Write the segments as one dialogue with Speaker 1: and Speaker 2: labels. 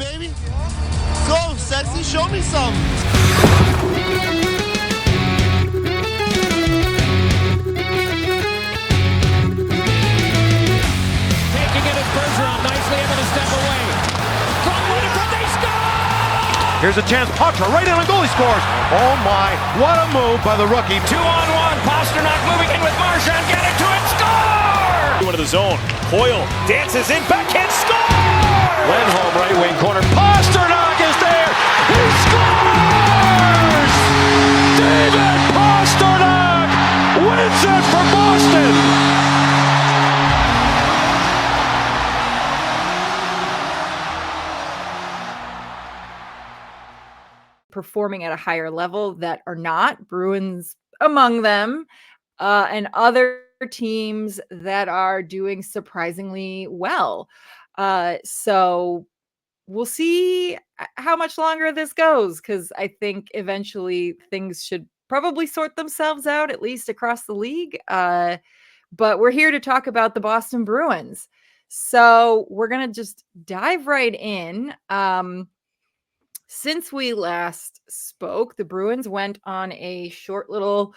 Speaker 1: baby. Go, sexy. Show me some.
Speaker 2: Taking it as Bergeron, nicely able to step away. From Winifred, they score!
Speaker 3: Here's a chance. Potter right in, and goalie scores. Oh my, what a move by the rookie.
Speaker 2: 2-on-1, Pasternak moving in with Marchand, get it to it, score!
Speaker 4: Into the zone, Hoyle dances in, backhand, score!
Speaker 3: Lindholm right wing corner. Pasternak is there. He scores! David Pasternak wins it for Boston.
Speaker 5: Performing at a higher level that are not, Bruins among them, and other teams that are doing surprisingly well. So we'll see how much longer this goes, because I think eventually things should probably sort themselves out, at least across the league. But we're here to talk about the Boston Bruins. So we're going to just dive right in. Since we last spoke, the Bruins went on a short little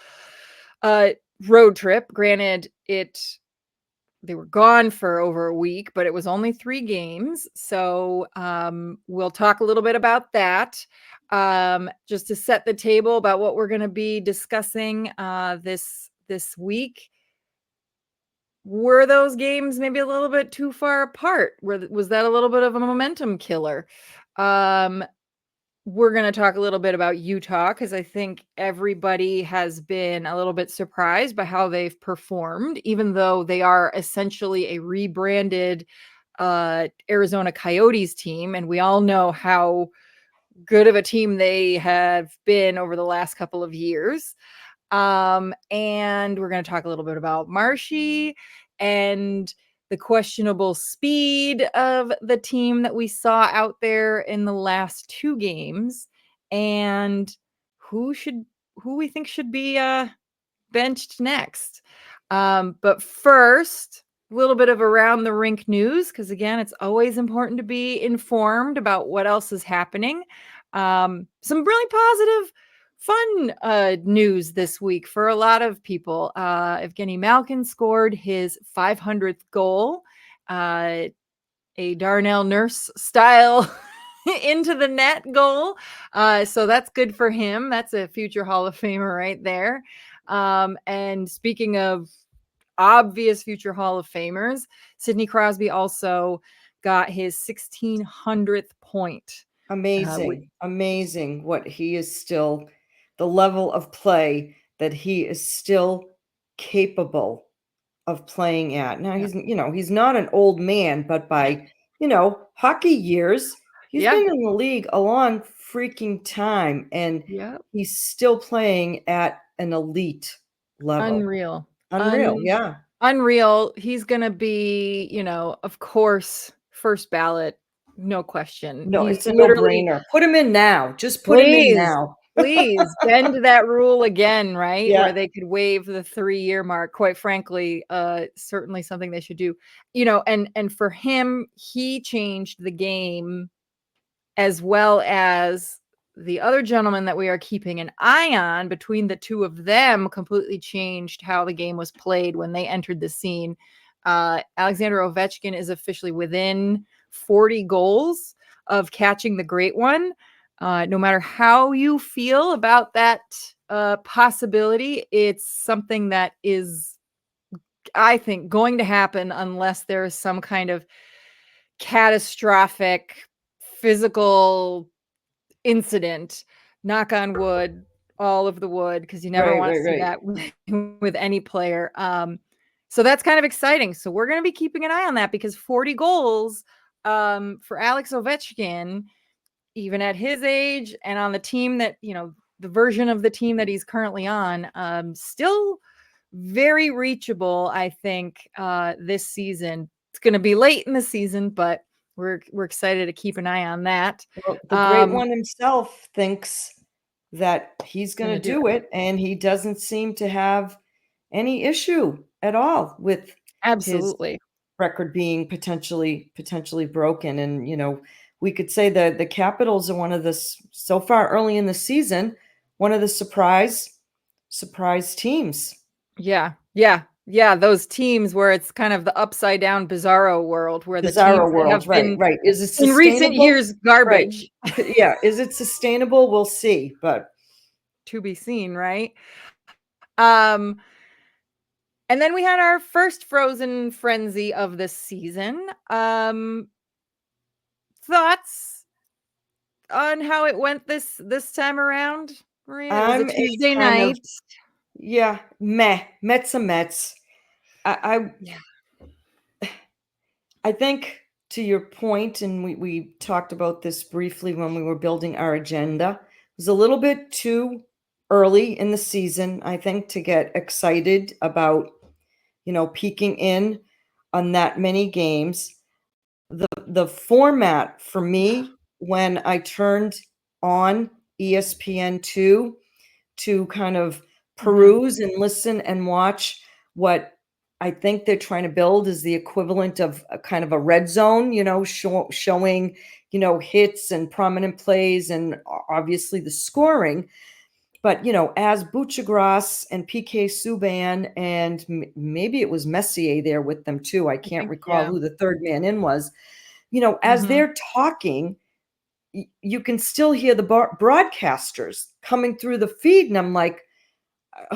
Speaker 5: road trip. Granted, they were gone for over a week, but it was only 3 games. So we'll talk a little bit about that, just to set the table about what we're going to be discussing this week. Were those games maybe a little bit too far apart? Was that a little bit of a momentum killer? We're going to talk a little bit about Utah, because I think everybody has been a little bit surprised by how they've performed, even though they are essentially a rebranded Arizona Coyotes team. And we all know how good of a team they have been over the last couple of years. And we're going to talk a little bit about Marshy and the questionable speed of the team that we saw out there in the last 2 games, and who we think should be benched next. But first, a little bit of around the rink news, because again, it's always important to be informed about what else is happening. Some really positive, fun news this week for a lot of people. Evgeny Malkin scored his 500th goal, a Darnell Nurse style into the net goal. So that's good for him. That's a future Hall of Famer right there. And speaking of obvious future Hall of Famers, Sidney Crosby also got his 1600th point.
Speaker 6: Amazing what he is still, the level of play that he is still capable of playing at. Now he's not an old man, but by, hockey years, he's been in the league a long freaking time, and he's still playing at an elite level.
Speaker 5: Unreal.
Speaker 6: Yeah.
Speaker 5: Unreal. He's going to be, of course, first ballot. No question.
Speaker 6: No, it's a no-brainer. Put him in now. Just put him in now.
Speaker 5: Please bend that rule again, right? Yeah. Where they could waive the 3-year mark. Quite frankly, certainly something they should do. And for him, he changed the game, as well as the other gentleman that we are keeping an eye on. Between the two of them, completely changed how the game was played when they entered the scene. Alexander Ovechkin is officially within 40 goals of catching the Great One. No matter how you feel about that possibility, it's something that is, I think, going to happen unless there is some kind of catastrophic physical incident. Knock on wood, all of the wood, because you never want to see that with any player. So that's kind of exciting. So we're going to be keeping an eye on that, because 40 goals for Alex Ovechkin, even at his age and on the team that, the version of the team that he's currently on, still very reachable, I think, this season. It's going to be late in the season, but we're excited to keep an eye on that.
Speaker 6: Well, the Great One himself thinks that he's going to do it, and he doesn't seem to have any issue at all with
Speaker 5: absolutely
Speaker 6: his record being potentially broken. And we could say the Capitals are one of the so far early in the season, one of the surprise teams.
Speaker 5: Yeah, those teams where it's kind of the upside down bizarro world where the
Speaker 6: Bizarro
Speaker 5: teams that
Speaker 6: world,
Speaker 5: have been
Speaker 6: right. Is it
Speaker 5: in recent
Speaker 6: sustainable?
Speaker 5: years garbage.
Speaker 6: Right. Yeah, is it sustainable? We'll see, but
Speaker 5: To be seen, right? And then we had our first Frozen frenzy of the season. Thoughts on how it went this time around, Maria? It was a
Speaker 6: I'm a
Speaker 5: Tuesday
Speaker 6: kind of,
Speaker 5: night.
Speaker 6: yeah, Mets are Mets.
Speaker 5: Yeah.
Speaker 6: I think to your point, and we talked about this briefly when we were building our agenda, it was a little bit too early in the season, I think, to get excited about, peeking in on that many games. The format for me, when I turned on ESPN2 to kind of peruse and listen and watch what I think they're trying to build is the equivalent of a kind of a red zone, showing, hits and prominent plays and obviously the scoring. But, as Buchagras and PK Subban and maybe it was Messier there with them too. I can't recall who the third man in was, as they're talking, you can still hear the broadcasters coming through the feed. And I'm like,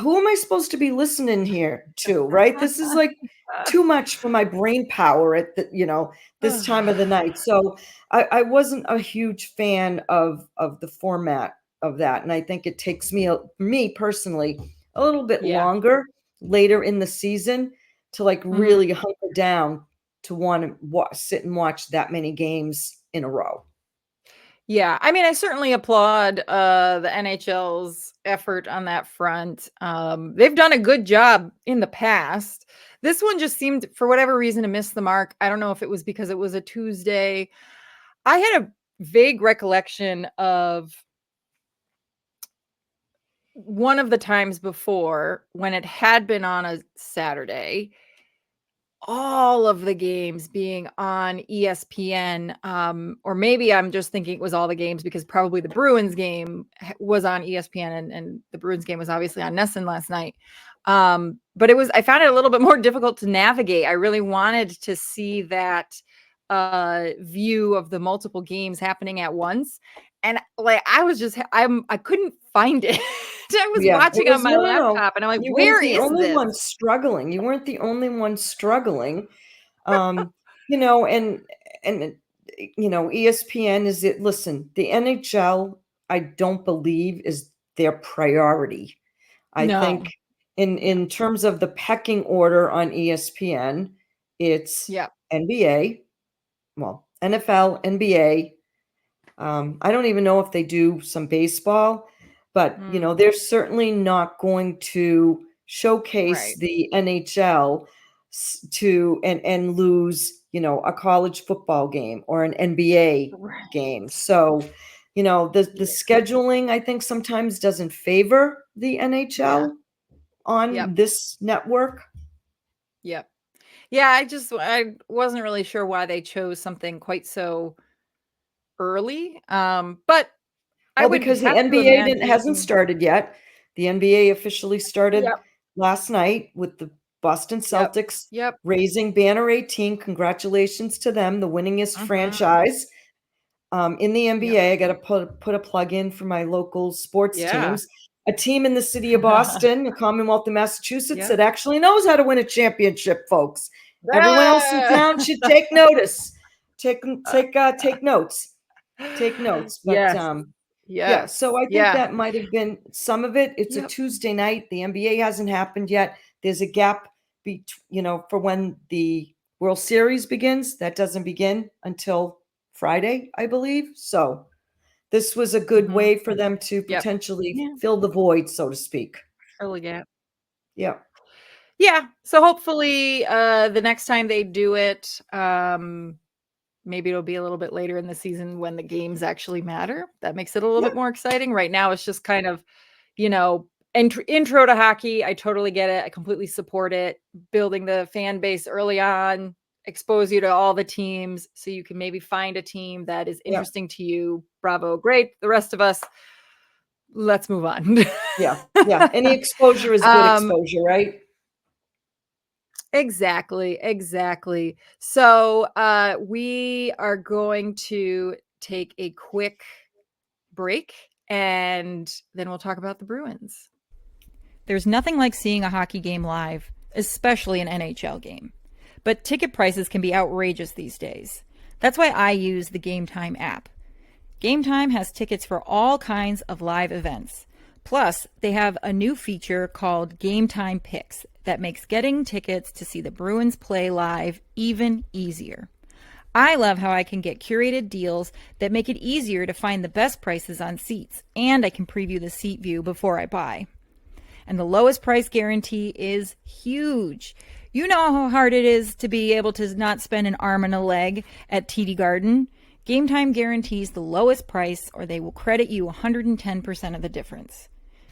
Speaker 6: who am I supposed to be listening here to? Right. This is like too much for my brain power at this time of the night. So I wasn't a huge fan of the format of that. And I think it takes me personally a little bit longer later in the season to like really hunker down to want to sit and watch that many games in a row.
Speaker 5: Yeah, I mean, I certainly applaud the NHL's effort on that front. They've done a good job in the past. This one just seemed, for whatever reason, to miss the mark. I don't know if it was because it was a Tuesday. I had a vague recollection of one of the times before when it had been on a Saturday, all of the games being on ESPN, or maybe I'm just thinking it was all the games because probably the Bruins game was on ESPN and the Bruins game was obviously on Nesson last night. But I found it a little bit more difficult to navigate. I really wanted to see that view of the multiple games happening at once. And like, I couldn't find it. I was watching on my laptop and I'm like, where is this?
Speaker 6: You weren't the only one struggling. You weren't the only one struggling. And ESPN is it. Listen, the NHL, I don't believe is their priority. I think in terms of the pecking order on ESPN, it's NBA, well, NFL, NBA. I don't even know if they do some baseball, but they're certainly not going to showcase the NHL and lose, a college football game or an NBA game. So, the scheduling, I think, sometimes doesn't favor the NHL on this network.
Speaker 5: Yep. Yeah, I wasn't really sure why they chose something quite so early. But
Speaker 6: because the NBA hasn't started yet. The NBA officially started last night with the Boston Celtics raising banner 18. Congratulations to them, the winningest franchise in the NBA. I got to put a plug in for my local sports teams. A team in the city of Boston, the Commonwealth of Massachusetts, that actually knows how to win a championship, folks. Everyone else in town should take notice. Take notes. Take notes. But so I think that might have been some of it. It's a Tuesday night. The NBA hasn't happened yet. There's a gap for when the World Series begins. That doesn't begin until Friday, I believe. So this was a good way for them to potentially fill the void, so to speak.
Speaker 5: Fill the gap.
Speaker 6: Yeah.
Speaker 5: Yeah. So hopefully the next time they do it, maybe it'll be a little bit later in the season when the games actually matter. That makes it a little bit more exciting. Right now, it's just kind of, intro to hockey. I totally get it. I completely support it. Building the fan base early on, expose you to all the teams so you can maybe find a team that is
Speaker 6: Yeah.
Speaker 5: interesting to you. Bravo. Great. The rest of us, let's move on.
Speaker 6: Yeah. Yeah. Any exposure is good exposure, right?
Speaker 5: Exactly. So we are going to take a quick break and then we'll talk about the Bruins. There's nothing like seeing a hockey game live, especially an NHL game. But ticket prices can be outrageous these days. That's why I use the Game Time app. Game Time has tickets for all kinds of live events. Plus, they have a new feature called Game Time Picks that makes getting tickets to see the Bruins play live even easier. I love how I can get curated deals that make it easier to find the best prices on seats, and I can preview the seat view before I buy. And the lowest price guarantee is huge. You know how hard it is to be able to not spend an arm and a leg at TD Garden. Game Time guarantees the lowest price or they will credit you 110% of the difference.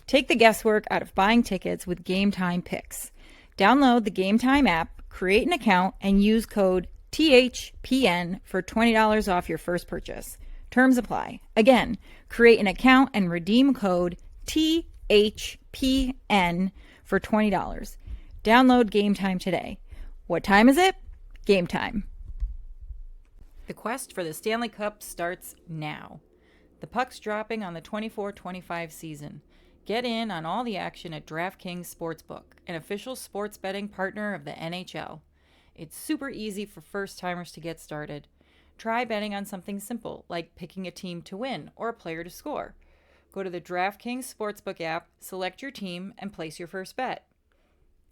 Speaker 5: Take the guesswork out of buying tickets with Game Time Picks. Download the Game Time app, create an account, and use code THPN for $20 off your first purchase. Terms apply. Again, create an account and redeem code THPN for $20. Download Game Time today. What time is it? Game time. The quest for the Stanley Cup starts now. The puck's dropping on the 24-25 season. Get in on all the action at DraftKings Sportsbook, an official sports betting partner of the NHL. It's super easy for first-timers to get started. Try betting on something simple, like picking a team to win or a player to score. Go to the DraftKings Sportsbook app, select your team, and place your first bet.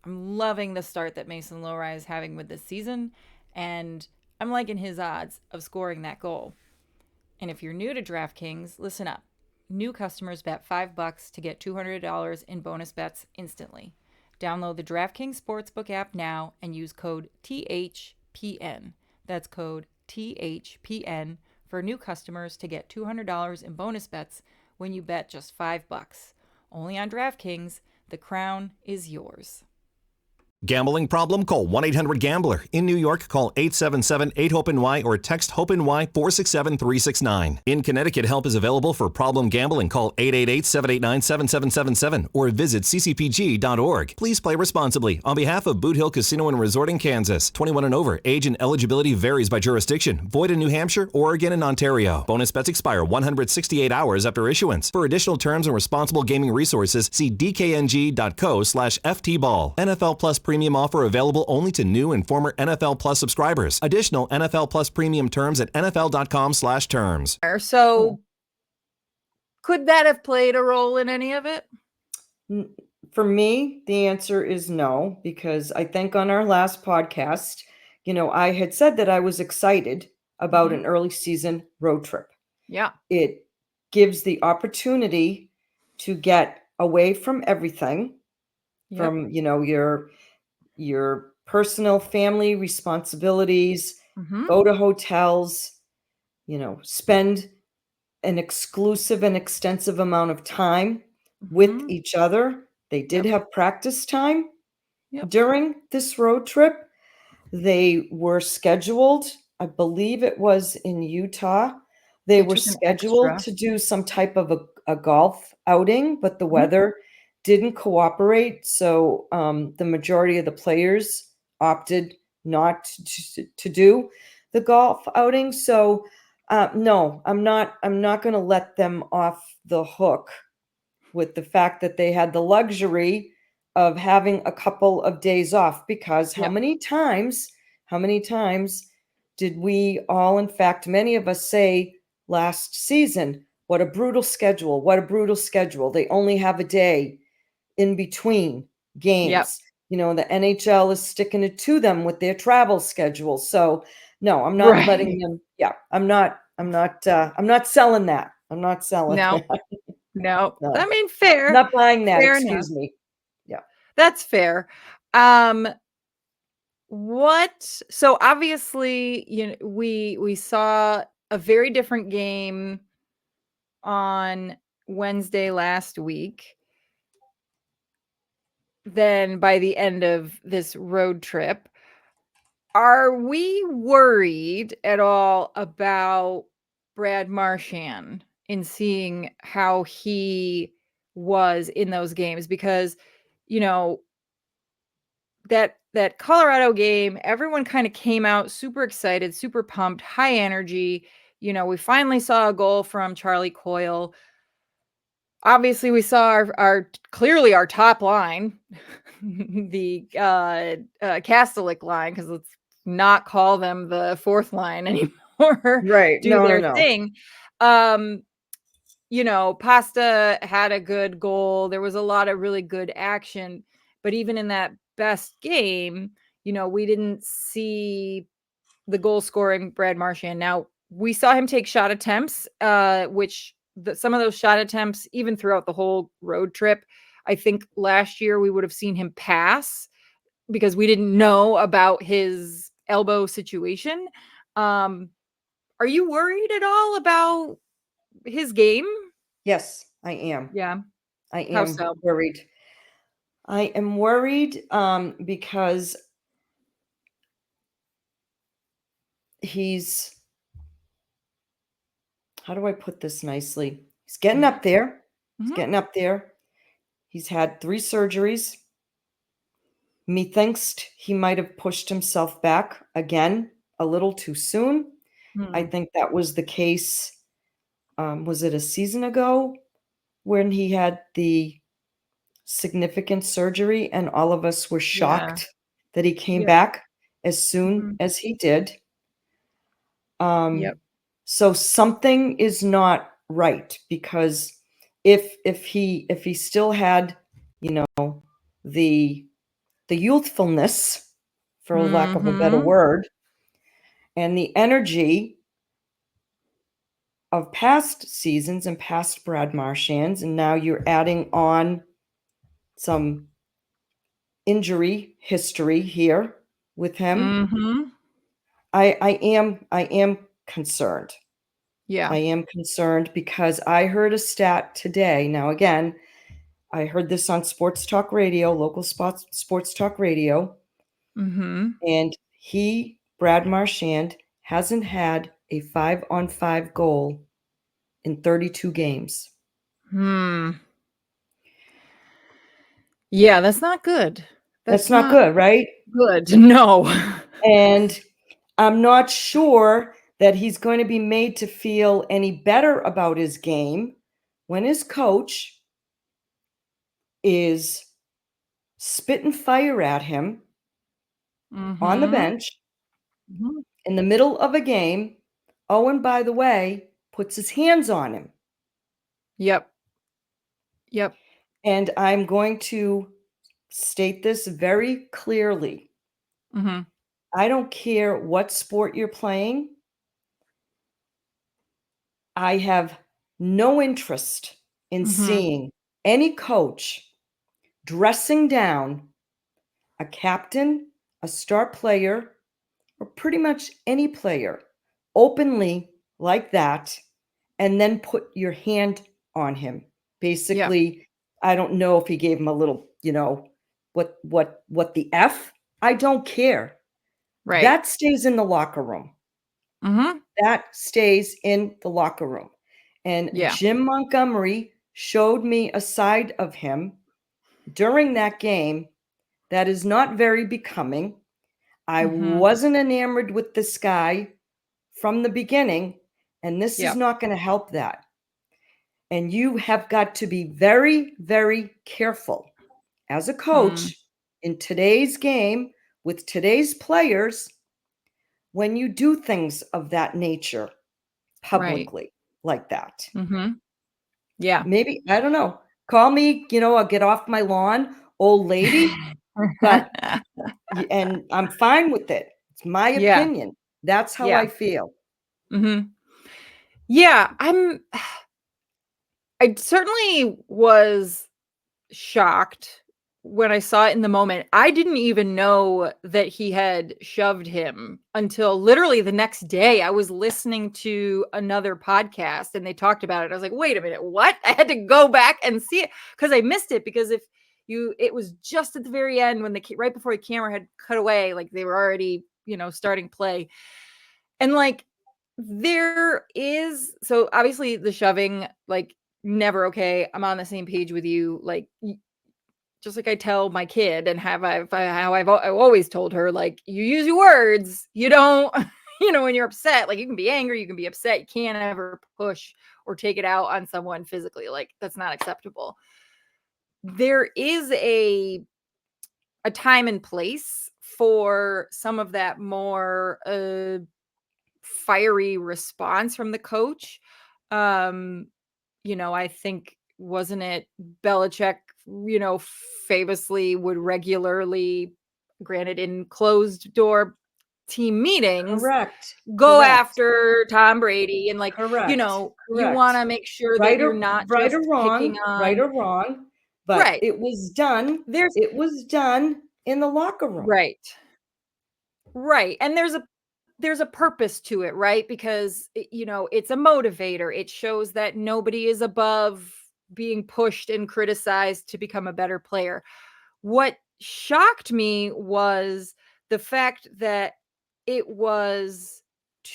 Speaker 5: I'm loving the start that Mason Lohrei is having with this season, and I'm liking his odds of scoring that goal. And if you're new to DraftKings, listen up. New customers bet $5 to get $200 in bonus bets instantly. Download the DraftKings Sportsbook app now and use code THPN. That's code THPN for new customers to get $200 in bonus bets when you bet just $5. Only on DraftKings. The crown is yours.
Speaker 7: Gambling problem? Call 1-800-GAMBLER. In New York, call 877-8-HOPE-NY or text HOPE-NY 467-369. In Connecticut, help is available for problem gambling. Call 888-789-7777 or visit ccpg.org. Please play responsibly. On behalf of Boot Hill Casino and Resort in Kansas, 21 and over, age and eligibility varies by jurisdiction. Void in New Hampshire, Oregon, and Ontario. Bonus bets expire 168 hours after issuance. For additional terms and responsible gaming resources, see dkng.co/ftball. NFL Plus Premium offer available only to new and former NFL Plus subscribers. Additional NFL Plus Premium terms at nfl.com/terms.
Speaker 5: So could that have played a role in any of it?
Speaker 6: For me, the answer is no, because I think on our last podcast, I had said that I was excited about an early season road trip.
Speaker 5: Yeah.
Speaker 6: It gives the opportunity to get away from everything, from, your personal family responsibilities, go to hotels, spend an exclusive and extensive amount of time with each other. They did have practice time during this road trip. They were scheduled, I believe it was in Utah. They were scheduled to do some type of a golf outing, but the weather didn't cooperate. So the majority of the players opted not to do the golf outing. So no, I'm not going to let them off the hook with the fact that they had the luxury of having a couple of days off, because how many times did we all, in fact, many of us say last season, what a brutal schedule. They only have a day in between games. The NHL is sticking it to them with their travel schedule. So no, I'm not letting them. Yeah, I'm not selling that. I'm not selling that.
Speaker 5: No. I mean, fair.
Speaker 6: Not buying that.
Speaker 5: Fair
Speaker 6: Excuse
Speaker 5: enough.
Speaker 6: me. Yeah.
Speaker 5: That's fair. So obviously, we saw a very different game on Wednesday last week than by the end of this road trip. Are we worried at all about Brad Marchand in seeing how he was in those games? Because, you know, that Colorado game, everyone kind of came out super excited, super pumped, high energy. You know, we finally saw a goal from Charlie Coyle. Obviously, we saw our clearly our top line, the Kastelik line, because let's not call them the fourth line anymore.
Speaker 6: Right.
Speaker 5: Do
Speaker 6: No, no,
Speaker 5: their
Speaker 6: no.
Speaker 5: thing. You know, Pasta had a good goal. There was a lot of really good action, but even in that best game, you know, we didn't see the goal scoring Brad Marchand. Now we saw him take shot attempts, which some of those shot attempts, even throughout the whole road trip, I think last year we would have seen him pass because we didn't know about his elbow situation. Are you worried at all about his game?
Speaker 6: Yes, I am.
Speaker 5: Yeah.
Speaker 6: I
Speaker 5: How
Speaker 6: am
Speaker 5: so?
Speaker 6: worried. I am worried because he's, how do I put this nicely? He's getting up there. He's
Speaker 5: Mhm.
Speaker 6: getting up there. He's had 3 surgeries. Methinks he might have pushed himself back again a little too soon. I
Speaker 5: Hmm.
Speaker 6: think that was the case. Was it a season ago when he had the significant surgery and all of us were
Speaker 5: Yeah.
Speaker 6: shocked that he came
Speaker 5: Yeah.
Speaker 6: back as soon
Speaker 5: Mhm.
Speaker 6: as he did? Um,
Speaker 5: Yep.
Speaker 6: so something is not right because if he still had, you know, the youthfulness, for lack of a better
Speaker 5: Mhm.
Speaker 6: word, and the energy of past seasons and past Brad Marchands, and now you're adding on some injury history here with him.
Speaker 5: Mhm.
Speaker 6: I am concerned.
Speaker 5: Yeah.
Speaker 6: I am concerned because I heard a stat today. Now, again, I heard this on Sports Talk Radio, local sports talk radio,
Speaker 5: Mhm.
Speaker 6: and Brad Marchand, hasn't had a 5-on-5 goal in 32 games.
Speaker 5: Hmm. Yeah, that's not good.
Speaker 6: That's
Speaker 5: That's
Speaker 6: not
Speaker 5: not
Speaker 6: good, right?
Speaker 5: good. No.
Speaker 6: And I'm not sure that he's going to be made to feel any better about his game when his coach is spitting fire at him on the
Speaker 5: Mhm.
Speaker 6: bench
Speaker 5: Mhm.
Speaker 6: in the middle of a game. Oh, and by the way, puts his hands on him.
Speaker 5: Yep. Yep.
Speaker 6: And I'm going to state this very clearly.
Speaker 5: Mhm.
Speaker 6: I don't care what sport you're playing. I have no interest in
Speaker 5: Mhm.
Speaker 6: seeing any coach dressing down a captain, a star player, or pretty much any player openly like that, and then put your hand on him.
Speaker 5: Yep.
Speaker 6: Basically, I don't know if he gave him a little, what the F? I don't care.
Speaker 5: Right.
Speaker 6: That stays in the locker room.
Speaker 5: Mhm.
Speaker 6: That stays in the locker room. And
Speaker 5: Yeah.
Speaker 6: Jim Montgomery showed me a side of him during that game that is not very becoming. I
Speaker 5: Mhm.
Speaker 6: wasn't enamored with this guy from the beginning, and this is
Speaker 5: Yep.
Speaker 6: not going to help that. And you have got to be very, very careful as a
Speaker 5: Mm.
Speaker 6: coach in today's game with today's players when you do things of that nature
Speaker 5: Right.
Speaker 6: publicly like that.
Speaker 5: Mhm. Yeah.
Speaker 6: Maybe, I don't know, call me, I'll get off my lawn, old lady, but and I'm fine with it. It's my
Speaker 5: Yeah.
Speaker 6: opinion. That's how
Speaker 5: Yeah.
Speaker 6: I feel.
Speaker 5: Mhm. Yeah, I certainly was shocked when I saw it in the moment. I didn't even know that he had shoved him until literally the next day. I was listening to another podcast and they talked about it. I was like, wait a minute, what? I had to go back and see it because I missed it. Because it was just at the very end when right before the camera had cut away, like they were already starting play. And like, so obviously the shoving, like, never okay. I'm on the same page with you. Like, just like I tell my kid and how I've always told her, like, you use your words. You don't, when you're upset, like, you can be angry, you can be upset. You can't ever push or take it out on someone physically. Like, that's not acceptable. There is a time and place for some of that more fiery response from the coach. I think, wasn't it Belichick, famously would regularly, granted in closed door team meetings,
Speaker 6: Correct.
Speaker 5: go
Speaker 6: Correct.
Speaker 5: after Tom Brady and, like,
Speaker 6: Correct.
Speaker 5: you
Speaker 6: Correct.
Speaker 5: want to make sure that you're not
Speaker 6: right
Speaker 5: just
Speaker 6: or wrong,
Speaker 5: picking on
Speaker 6: right or wrong, but
Speaker 5: Right.
Speaker 6: it was done.
Speaker 5: There's
Speaker 6: It was done in the locker room.
Speaker 5: Right. Right. And there's a purpose to it, right? Because it's a motivator. It shows that nobody is above being pushed and criticized to become a better player. What shocked me was the fact that it was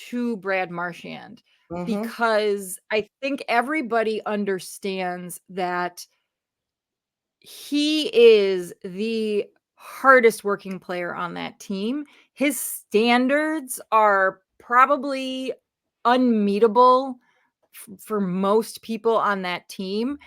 Speaker 5: to Brad Marchand,
Speaker 6: Mhm.
Speaker 5: because I think everybody understands that he is the hardest working player on that team. His standards are probably unmeetable for most people on that team.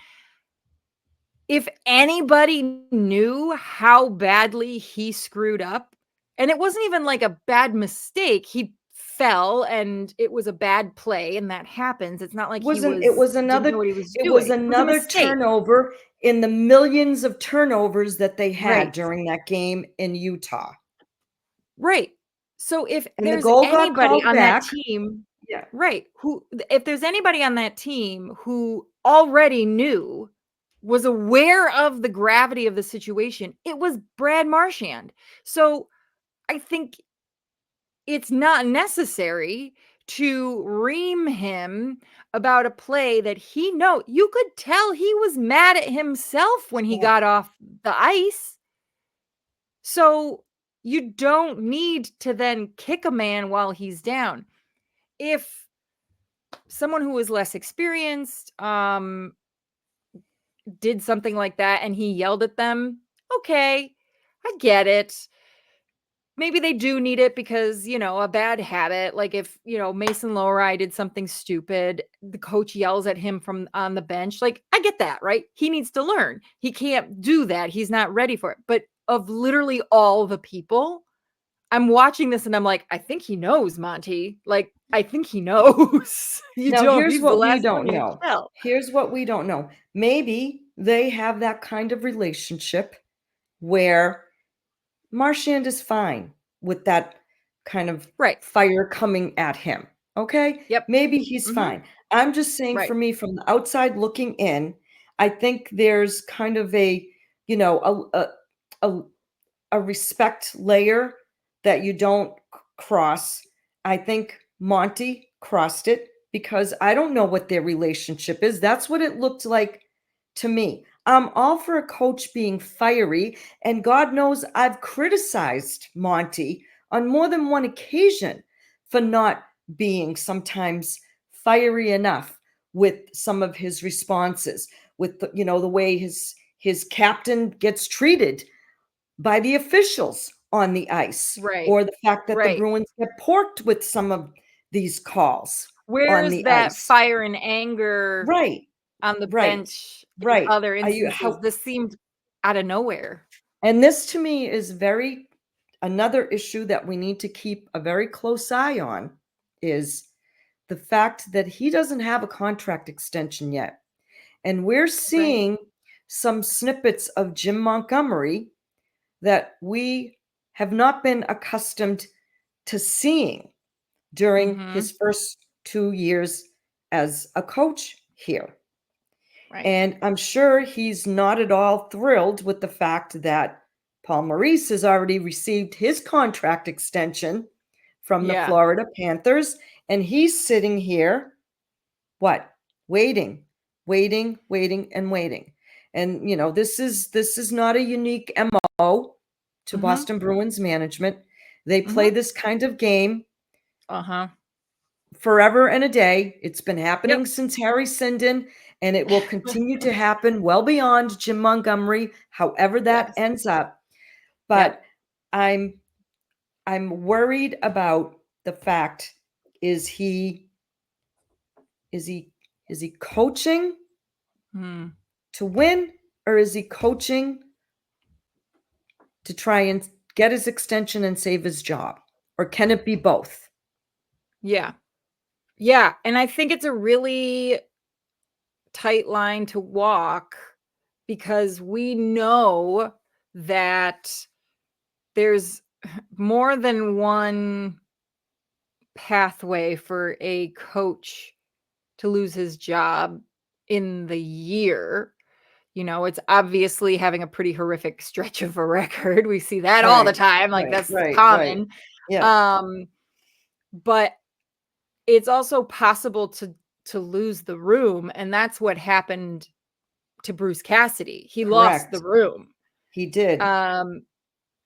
Speaker 5: If anybody knew how badly he screwed up, and it wasn't even like a bad mistake, he fell and it was a bad play, and that happens. It's not like
Speaker 6: It was
Speaker 5: didn't know what he was
Speaker 6: it
Speaker 5: doing.
Speaker 6: was
Speaker 5: It was a
Speaker 6: another
Speaker 5: mistake.
Speaker 6: turnover in the millions of turnovers that they had
Speaker 5: Right.
Speaker 6: during that game in Utah.
Speaker 5: Right. So if
Speaker 6: And the
Speaker 5: there's
Speaker 6: goal got
Speaker 5: anybody
Speaker 6: called
Speaker 5: on
Speaker 6: back.
Speaker 5: that team,
Speaker 6: Yeah.
Speaker 5: right, if there's anybody on that team who already knew, was aware of the gravity of the situation, it was Brad Marchand. So I think it's not necessary to ream him about a play that you could tell he was mad at himself when he
Speaker 6: Yeah.
Speaker 5: got off the ice. So you don't need to then kick a man while he's down. If someone who is less experienced did something like that and he yelled at them, okay, I get it. Maybe they do need it because, a bad habit. Like if, Mason Lowry did something stupid, the coach yells at him from on the bench. Like, I get that, right? He needs to learn. He can't do that. He's not ready for it. But of literally all the people, I'm watching this and I'm like, I think he knows, Monty. Like, I think he knows.
Speaker 6: Now, here's
Speaker 5: He's the
Speaker 6: what we
Speaker 5: last
Speaker 6: don't
Speaker 5: one you
Speaker 6: know.
Speaker 5: tell.
Speaker 6: Here's what we don't know. Maybe they have that kind of relationship where Marchand is fine with that kind of
Speaker 5: Right.
Speaker 6: fire coming at him. Okay?
Speaker 5: Yep.
Speaker 6: Maybe he's
Speaker 5: Mhm.
Speaker 6: fine. I'm just saying,
Speaker 5: Right.
Speaker 6: for me, from the outside looking in, I think there's kind of a respect layer that you don't cross. I think Monty crossed it because I don't know what their relationship is. That's what it looked like to me. I'm all for a coach being fiery, and God knows I've criticized Monty on more than one occasion for not being sometimes fiery enough with some of his responses, with the way his captain gets treated by the officials on the ice,
Speaker 5: Right.
Speaker 6: or the fact that the
Speaker 5: Right.
Speaker 6: Bruins get porked with some of these calls on
Speaker 5: Where's
Speaker 6: the
Speaker 5: that
Speaker 6: ice.
Speaker 5: fire and anger
Speaker 6: Right.
Speaker 5: on the
Speaker 6: Right.
Speaker 5: bench in
Speaker 6: Right.
Speaker 5: other
Speaker 6: Are you
Speaker 5: instances? This seemed out of nowhere.
Speaker 6: And this to me is another issue that we need to keep a very close eye on, is the fact that he doesn't have a contract extension yet. And we're seeing some snippets of Jim Montgomery that we have not been accustomed to seeing during his first 2 years as a coach here.
Speaker 5: Right.
Speaker 6: And I'm sure he's not at all thrilled with the fact that Paul Maurice has already received his contract extension from the
Speaker 5: Yeah.
Speaker 6: Florida Panthers, and he's sitting here, waiting, and waiting. And this is not a unique MO to Boston Bruins management. They play this kind of game
Speaker 5: Uh-huh.
Speaker 6: forever and a day. It's been happening
Speaker 5: Yep.
Speaker 6: since Harry Sinden, and it will continue to happen well beyond Jim Montgomery, however that
Speaker 5: Yes.
Speaker 6: ends up.
Speaker 5: Yep.
Speaker 6: But I'm worried about the fact, is he coaching
Speaker 5: Hmm.
Speaker 6: to win, or is he coaching to try and get his extension and save his job? Or can it be both?
Speaker 5: Yeah. Yeah, and I think it's a really tight line to walk because we know that there's more than one pathway for a coach to lose his job in the year. It's obviously having a pretty horrific stretch of a record. We see that all the
Speaker 6: Right,
Speaker 5: time. Like,
Speaker 6: right,
Speaker 5: that's
Speaker 6: right, right.
Speaker 5: common.
Speaker 6: Yeah,
Speaker 5: Um, but it's also possible to lose the room, and that's what happened to Bruce Cassidy. He lost the
Speaker 6: correct.
Speaker 5: room.
Speaker 6: He did.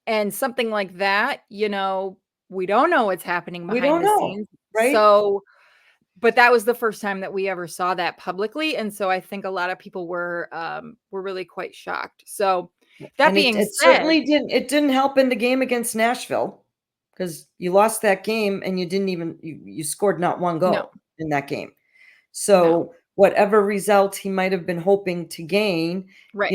Speaker 5: And something like that, we don't know what's happening
Speaker 6: We
Speaker 5: behind
Speaker 6: don't
Speaker 5: the
Speaker 6: know,
Speaker 5: scenes.
Speaker 6: right?
Speaker 5: So, but that was the first time that we ever saw that publicly, and so I think a lot of people were really quite shocked. So, that
Speaker 6: And
Speaker 5: being
Speaker 6: it
Speaker 5: said,
Speaker 6: certainly didn't help in the game against Nashville, because you lost that game and you didn't even you scored not one
Speaker 5: no,
Speaker 6: goal in that game.
Speaker 5: no,
Speaker 6: So whatever result he might have been hoping to gain,
Speaker 5: right,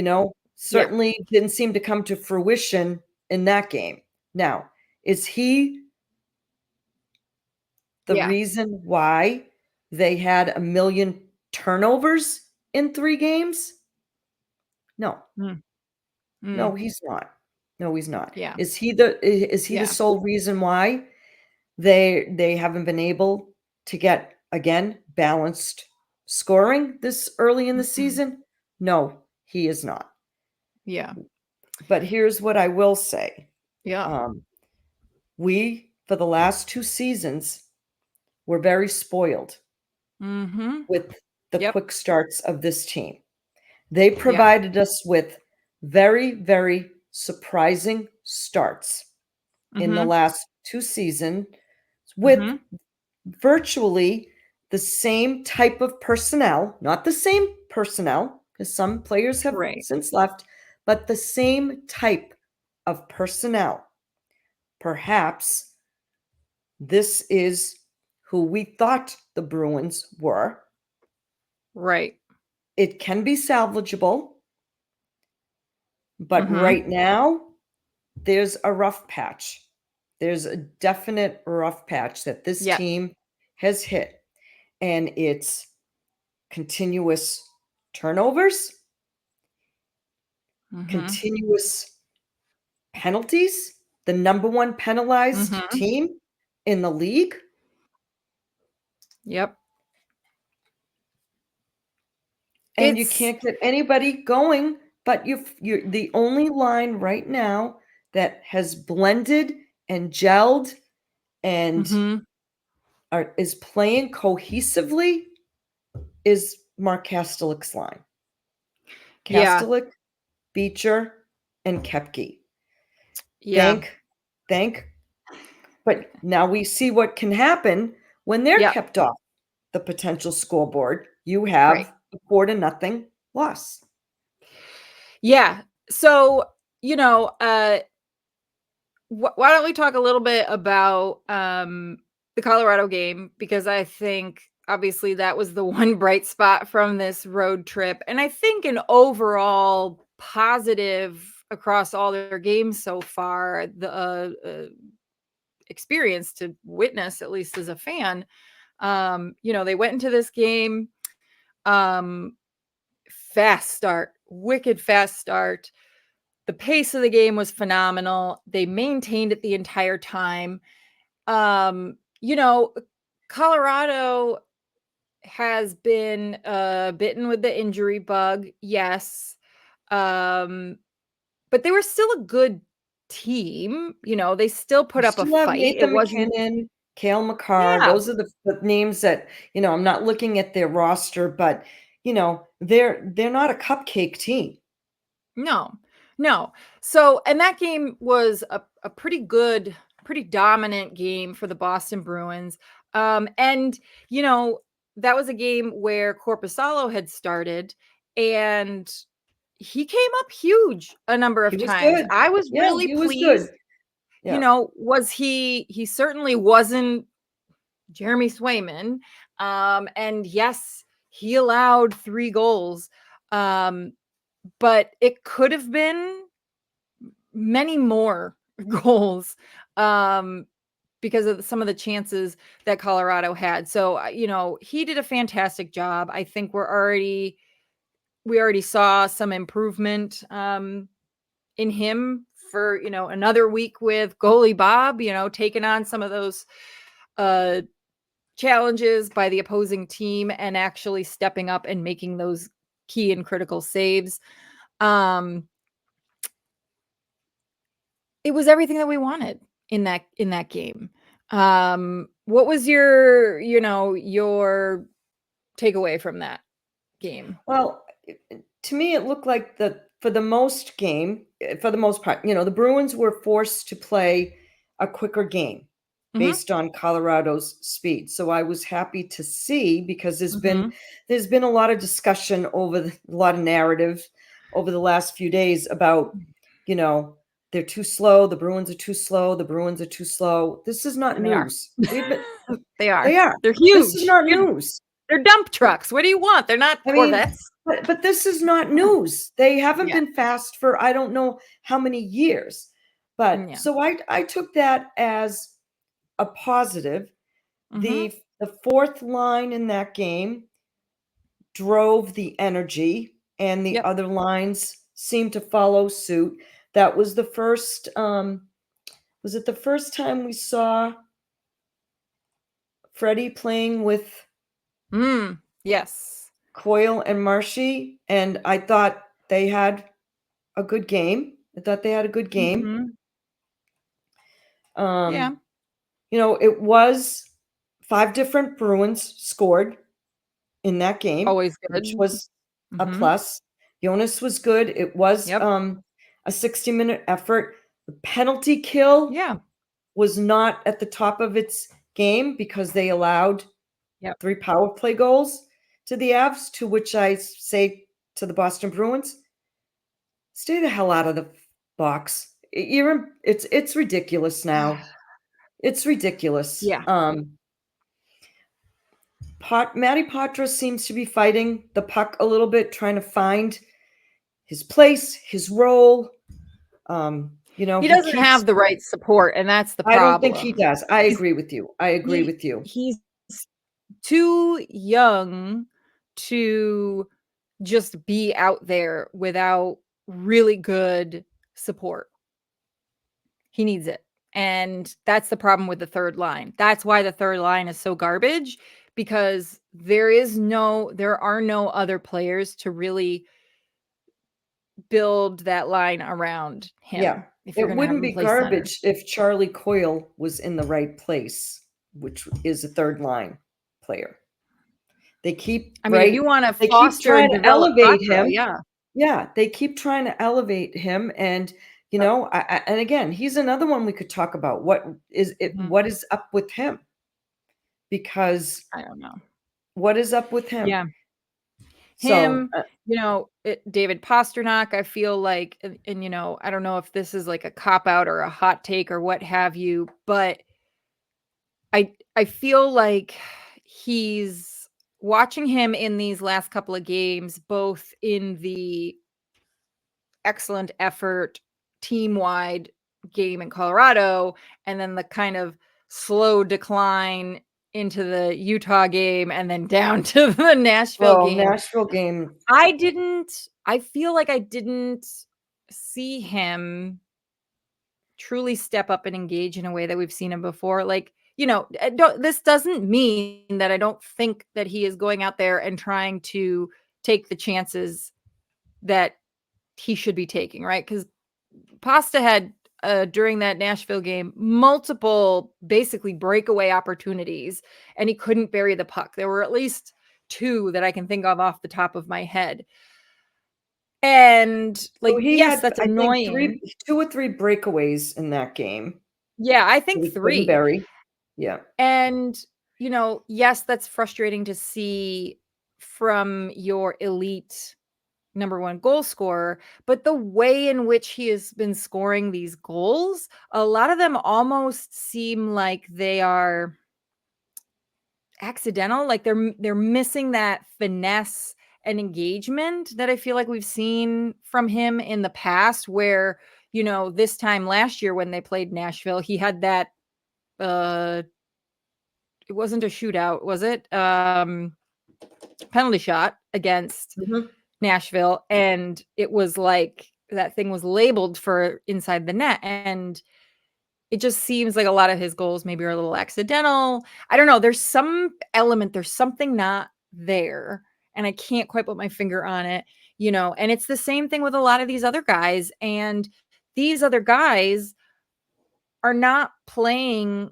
Speaker 5: yeah,
Speaker 6: certainly didn't seem to come to fruition in that game. Now, is he the
Speaker 5: yeah,
Speaker 6: reason why they had a million turnovers in 3 games? No.
Speaker 5: mm,
Speaker 6: No,
Speaker 5: mm,
Speaker 6: he's not. No, he's not.
Speaker 5: yeah,
Speaker 6: Is he the
Speaker 5: yeah,
Speaker 6: sole reason why they haven't been able to get, again, balanced scoring this early in the
Speaker 5: mhm,
Speaker 6: season? No, he is not.
Speaker 5: yeah,
Speaker 6: But here's what I will say.
Speaker 5: yeah,
Speaker 6: We, for the last 2 seasons, were very spoiled
Speaker 5: mhm,
Speaker 6: with the
Speaker 5: yep,
Speaker 6: quick starts of this team. They
Speaker 5: yeah,
Speaker 6: provided us with very, very surprising starts in the
Speaker 5: mhm,
Speaker 6: last 2 seasons with
Speaker 5: mhm,
Speaker 6: virtually the same type of personnel, not the same personnel, because some players have
Speaker 5: right,
Speaker 6: since left, but the same type of personnel. Perhaps this is who we thought the Bruins were.
Speaker 5: right,
Speaker 6: It can be salvageable, but
Speaker 5: mhm,
Speaker 6: right now, there's a rough patch. There's a definite rough patch that this
Speaker 5: yep,
Speaker 6: team has hit, and it's continuous turnovers,
Speaker 5: mhm,
Speaker 6: continuous penalties, the number one penalized
Speaker 5: mhm,
Speaker 6: team in the league,
Speaker 5: yep.
Speaker 6: and you
Speaker 5: It's
Speaker 6: can't get anybody going. But you're the only line right now that has blended and gelled and
Speaker 5: mhm,
Speaker 6: is playing cohesively is Mark Kastelik's line.
Speaker 5: yeah,
Speaker 6: Kastelik, Beecher, and Kepke.
Speaker 5: yeah,
Speaker 6: Thank. But now we see what can happen when they're
Speaker 5: yep,
Speaker 6: kept off the potential scoreboard. You
Speaker 5: right.
Speaker 6: have a 4-0 loss.
Speaker 5: Yeah. So, why don't we talk a little bit about the Colorado game, because I think obviously that was the one bright spot from this road trip, and I think an overall positive across all their games so far, the experience to witness, at least as a fan. They went into this game, um, fast start, wicked fast start. The pace of the game was phenomenal. They maintained it the entire time. Um, you know, Colorado has been bitten with the injury bug, yes. Um, but they were still a good team. They still
Speaker 6: You
Speaker 5: put up a
Speaker 6: still have
Speaker 5: fight. It
Speaker 6: Nathan
Speaker 5: wasn't,
Speaker 6: McKinnon, Cale Makar.
Speaker 5: yeah,
Speaker 6: Those are the names that, I'm not looking at their roster, but they're not a cupcake team.
Speaker 5: no, no. So, and that game was a pretty good pretty dominant game for the Boston Bruins. And, you know, that was a game where Korpisalo had started, and he came up huge a number of
Speaker 6: He was
Speaker 5: times.
Speaker 6: good.
Speaker 5: I was
Speaker 6: Yeah,
Speaker 5: really
Speaker 6: he was
Speaker 5: pleased.
Speaker 6: good.
Speaker 5: You
Speaker 6: Yeah.
Speaker 5: know, he certainly wasn't Jeremy Swayman. And yes, he allowed 3 goals. But it could have been many more goals. Because of some of the chances that Colorado had. So, you know, he did a fantastic job. I think we already saw some improvement in him for, you know, another week with goalie Bob, you know, taking on some of those challenges by the opposing team and actually stepping up and making those key and critical saves. It was everything that we wanted in that game. What was your, you know, your takeaway from that game?
Speaker 6: Well, to me, it looked like for the most part, you know, the Bruins were forced to play a quicker game
Speaker 5: Mhm.
Speaker 6: based on Colorado's speed. So I was happy to see, because
Speaker 5: Mhm.
Speaker 6: there's been a lot of discussion a lot of narrative over the last few days about, you know, they're too slow. The Bruins are too slow. The Bruins are too slow. This is not
Speaker 5: And they are.
Speaker 6: news. We've been,
Speaker 5: They are.
Speaker 6: they are.
Speaker 5: They're
Speaker 6: This is
Speaker 5: huge.
Speaker 6: not news.
Speaker 5: They're dump trucks. What do you want? They're not
Speaker 6: I mean,
Speaker 5: Corvettes.
Speaker 6: but this is not news. They haven't
Speaker 5: Yeah.
Speaker 6: been fast for I don't know how many years. But
Speaker 5: Yeah.
Speaker 6: so I took that as a positive.
Speaker 5: Mhm.
Speaker 6: The fourth line in that game drove the energy, and the
Speaker 5: Yep.
Speaker 6: other lines seemed to follow suit. That was the first was it the first time we saw Freddie playing with
Speaker 5: Yes.
Speaker 6: Coyle and Marshy? And I thought they had a good game. I thought they had a good game.
Speaker 5: Mhm.
Speaker 6: Um,
Speaker 5: Yeah.
Speaker 6: you know, it was 5 different Bruins scored in that game,
Speaker 5: Always
Speaker 6: which
Speaker 5: good.
Speaker 6: was a
Speaker 5: Mhm.
Speaker 6: plus. Jonas was good. It was
Speaker 5: Yep.
Speaker 6: a 60-minute effort. The penalty kill
Speaker 5: Yeah.
Speaker 6: was not at the top of its game because they allowed
Speaker 5: Yep.
Speaker 6: 3 power play goals to the Avs, to which I say to the Boston Bruins, stay the hell out of the box. It's ridiculous now. It's ridiculous.
Speaker 5: Yeah.
Speaker 6: Matty Poitras seems to be fighting the puck a little bit, trying to find his place, his role. You know,
Speaker 5: He doesn't have the right support, and that's the
Speaker 6: I don't think he
Speaker 5: problem.
Speaker 6: does. I
Speaker 5: He's
Speaker 6: agree with you. I agree with you.
Speaker 5: he's too young to just be out there without really good support. He needs it. And that's the problem with the third line. That's why the third line is so garbage, because there are no other players to really build that line around him.
Speaker 6: Yeah.
Speaker 5: If you're
Speaker 6: It
Speaker 5: going to have
Speaker 6: wouldn't
Speaker 5: him
Speaker 6: be
Speaker 5: play center.
Speaker 6: garbage if Charlie Coyle was in the right place, which is a third line player. They keep
Speaker 5: I mean, if you want to
Speaker 6: they keep
Speaker 5: foster
Speaker 6: trying
Speaker 5: and
Speaker 6: to
Speaker 5: develop
Speaker 6: elevate
Speaker 5: Patra,
Speaker 6: him.
Speaker 5: yeah.
Speaker 6: Yeah, they keep trying to elevate him, and you know, and again, he's another one we could talk about. What is it?
Speaker 5: Mhm.
Speaker 6: What is up with him? Because
Speaker 5: I don't know.
Speaker 6: what is up with him?
Speaker 5: Yeah.
Speaker 6: So
Speaker 5: Him, you know, David Pasternak, I feel like, and, you know, I don't know if this is like a cop out or a hot take or what have you, but I feel like he's watching him in these last couple of games, both in the excellent effort team-wide game in Colorado, and then the kind of slow decline into the Utah game, and then down to the Nashville game.
Speaker 6: Nashville game.
Speaker 5: I feel like I didn't see him truly step up and engage in a way that we've seen him before. Like, you know, this doesn't mean that I don't think that he is going out there and trying to take the chances that he should be taking, right? Because Pasta had during that Nashville game multiple basically breakaway opportunities, and he couldn't bury the puck. There were at least 2 that I can think of off the top of my head. And like,
Speaker 6: So he
Speaker 5: yes,
Speaker 6: had,
Speaker 5: that's
Speaker 6: I think,
Speaker 5: annoying.
Speaker 6: 2 or 3 breakaways in that game.
Speaker 5: Yeah, I think
Speaker 6: We couldn't
Speaker 5: 3.
Speaker 6: bury. Yeah.
Speaker 5: And, yes, that's frustrating to see from your elite number 1 goal scorer, but the way in which he has been scoring these goals, a lot of them almost seem like they are accidental, like they're missing that finesse and engagement that I feel like we've seen from him in the past where, this time last year when they played Nashville, he had that it wasn't a shootout, was it? Penalty shot against
Speaker 6: Mhm.
Speaker 5: Nashville, and it was like that thing was labeled for inside the net, and it just seems like a lot of his goals maybe are a little accidental. I don't know. There's some element, there's something not there, and I can't quite put my finger on it, and it's the same thing with a lot of these other guys. And these other guys are not playing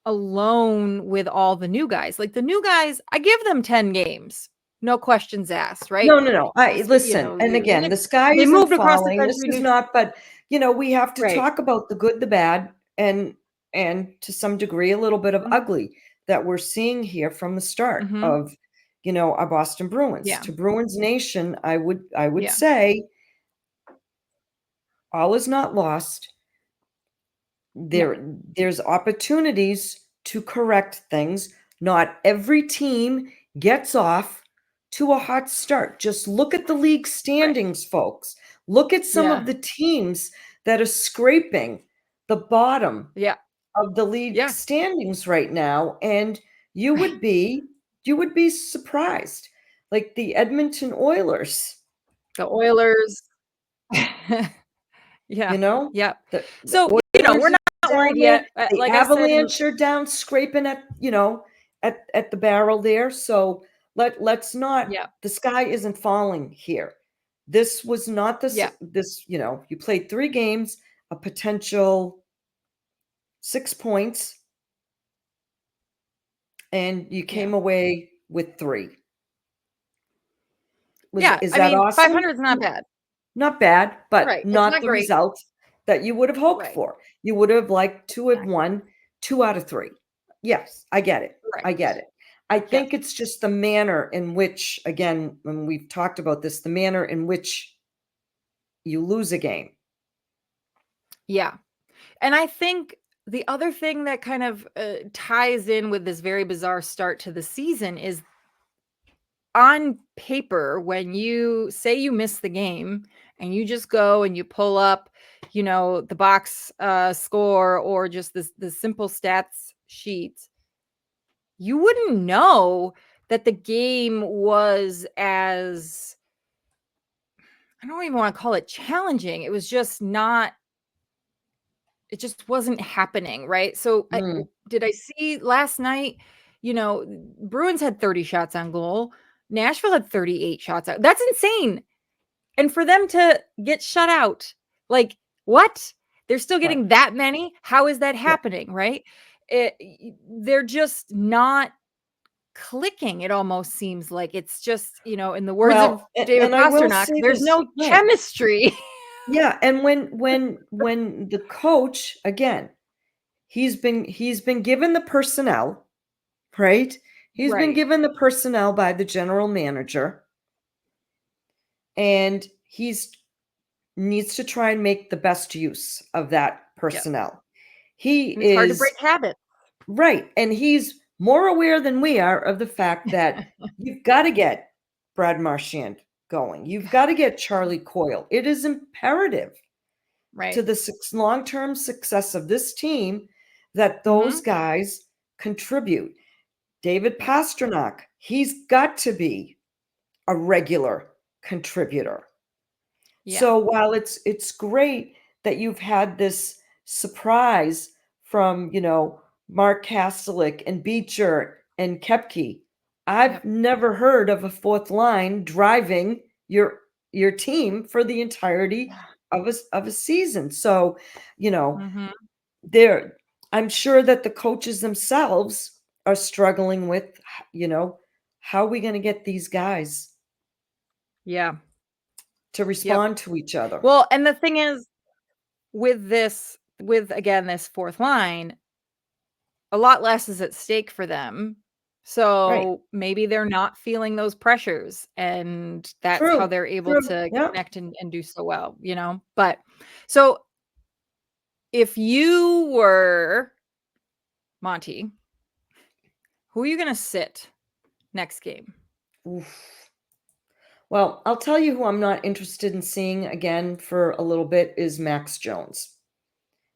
Speaker 5: alone with all the new guys. Like the new guys, I give them 10 games. No questions asked, right?
Speaker 6: No. Listen, and again, the sky
Speaker 5: They
Speaker 6: isn't
Speaker 5: moved across the
Speaker 6: falling. This
Speaker 5: country.
Speaker 6: is not, but we have to
Speaker 5: Right.
Speaker 6: talk about the good, the bad, and to some degree a little bit of
Speaker 5: Mhm.
Speaker 6: ugly that we're seeing here from the start
Speaker 5: Mhm.
Speaker 6: of our Boston Bruins.
Speaker 5: Yeah.
Speaker 6: To Bruins Nation, I would
Speaker 5: Yeah.
Speaker 6: say all is not lost. There's opportunities to correct things. Not every team gets off to a hot start. Just look at the league standings, folks. Look at some
Speaker 5: Yeah.
Speaker 6: of the teams that are scraping the bottom
Speaker 5: Yeah.
Speaker 6: of the league
Speaker 5: Yeah.
Speaker 6: standings right now, and you would be surprised. Like the Edmonton Oilers,
Speaker 5: The Oilers. Yeah.
Speaker 6: you know,
Speaker 5: Yeah.
Speaker 6: the
Speaker 5: So, we're
Speaker 6: Oilers
Speaker 5: not
Speaker 6: are
Speaker 5: worried
Speaker 6: down there.
Speaker 5: yet.
Speaker 6: The
Speaker 5: Like I said in
Speaker 6: Avalanche are down, scraping at at the barrel there. So let's not.
Speaker 5: Yeah.
Speaker 6: The sky isn't falling here. This was not this.
Speaker 5: Yeah.
Speaker 6: This you played 3 games, a potential 6 points, and you
Speaker 5: Yeah.
Speaker 6: came away with 3.
Speaker 5: Yeah.
Speaker 6: Is
Speaker 5: I
Speaker 6: that
Speaker 5: mean,
Speaker 6: awesome?
Speaker 5: 500 is not bad.
Speaker 6: Not bad, but
Speaker 5: Right. It's
Speaker 6: not
Speaker 5: not
Speaker 6: the
Speaker 5: great.
Speaker 6: result that you would have hoped
Speaker 5: Right.
Speaker 6: for. You would have liked to have
Speaker 5: Exactly.
Speaker 6: won 2 out of 3. Yes, I get it.
Speaker 5: Right.
Speaker 6: I get it. I
Speaker 5: Yeah.
Speaker 6: think it's just the manner in which, again, when we've talked about this, the manner in which you lose a game.
Speaker 5: Yeah. And I think the other thing that kind of ties in with this very bizarre start to the season is on paper, when you say you miss the game and you just go and you pull up, the box score or just the simple stats sheet, you wouldn't know that the game was as, I don't even want to call it challenging. It was just not, it just wasn't happening, right? So
Speaker 6: Mm,
Speaker 5: did I see last night, Bruins had 30 shots on goal. Nashville had 38 shots out. That's insane. And for them to get shut out, like, what? They're still
Speaker 6: right.
Speaker 5: getting that many? How is that
Speaker 6: Yeah.
Speaker 5: happening, right? They're just not clicking. It almost seems like it's just, in the words of
Speaker 6: Well,
Speaker 5: David
Speaker 6: and I will
Speaker 5: Pasternak,
Speaker 6: say
Speaker 5: there's
Speaker 6: this.
Speaker 5: no
Speaker 6: Right.
Speaker 5: chemistry.
Speaker 6: Yeah, and when the coach, again, he's been given the personnel, right? He's been
Speaker 5: Right.
Speaker 6: given the personnel by the general manager, and he's needs to try and make the best use of that
Speaker 5: Yep.
Speaker 6: personnel. He
Speaker 5: And it's hard to
Speaker 6: is
Speaker 5: break habits.
Speaker 6: right, and he's more aware than we are of the fact that you've got to get Brad Marchand going. You've got to get Charlie Coyle. It is imperative to
Speaker 5: Right.
Speaker 6: the long-term success of this team that those
Speaker 5: Mhm.
Speaker 6: guys contribute. David
Speaker 5: Yeah.
Speaker 6: Pasternak, he's got to be a regular contributor.
Speaker 5: Yeah.
Speaker 6: So while it's great that you've had this surprise from, Mark Kastelik and Beecher and Kepke, I've
Speaker 5: Yep.
Speaker 6: never heard of a 4th line driving your team for the entirety
Speaker 5: Yeah.
Speaker 6: of a season. So,
Speaker 5: Mhm.
Speaker 6: there I'm sure that the coaches themselves are struggling with, how are we going to get these guys
Speaker 5: Yeah.
Speaker 6: to
Speaker 5: Yep.
Speaker 6: respond to each other?
Speaker 5: Well, and the thing is with this with again this fourth line, a lot less is at stake for them.
Speaker 6: Right.
Speaker 5: So maybe they're not feeling those pressures, and that's how
Speaker 6: True.
Speaker 5: they're able
Speaker 6: True.
Speaker 5: to
Speaker 6: Yeah.
Speaker 5: connect and do so well, But so if you were Monty, who are you going to sit next game?
Speaker 6: Oof. Well, I'll tell you who I'm not interested in seeing again for a little bit is Max Jones.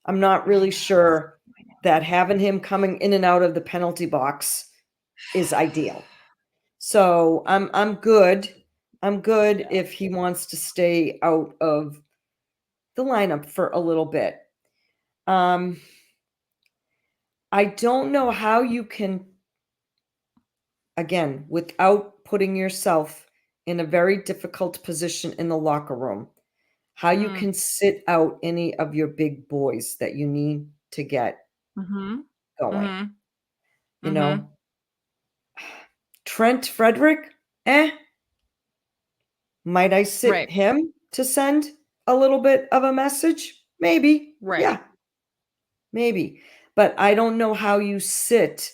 Speaker 6: I'm not really sure that having him coming in and out of the penalty box is ideal. So I'm good. I'm good if he wants to stay out of the lineup for a little bit. I don't know how you can, again, without putting yourself in a very difficult position in the locker room, how you can sit out any of your big boys that you need to get
Speaker 5: Mm-hmm.
Speaker 6: going.
Speaker 5: Mm-hmm.
Speaker 6: You know, Trent Frederick, might I sit
Speaker 5: Right.
Speaker 6: him to send a little bit of a message? Maybe.
Speaker 5: Right.
Speaker 6: Yeah. Maybe. But I don't know how you sit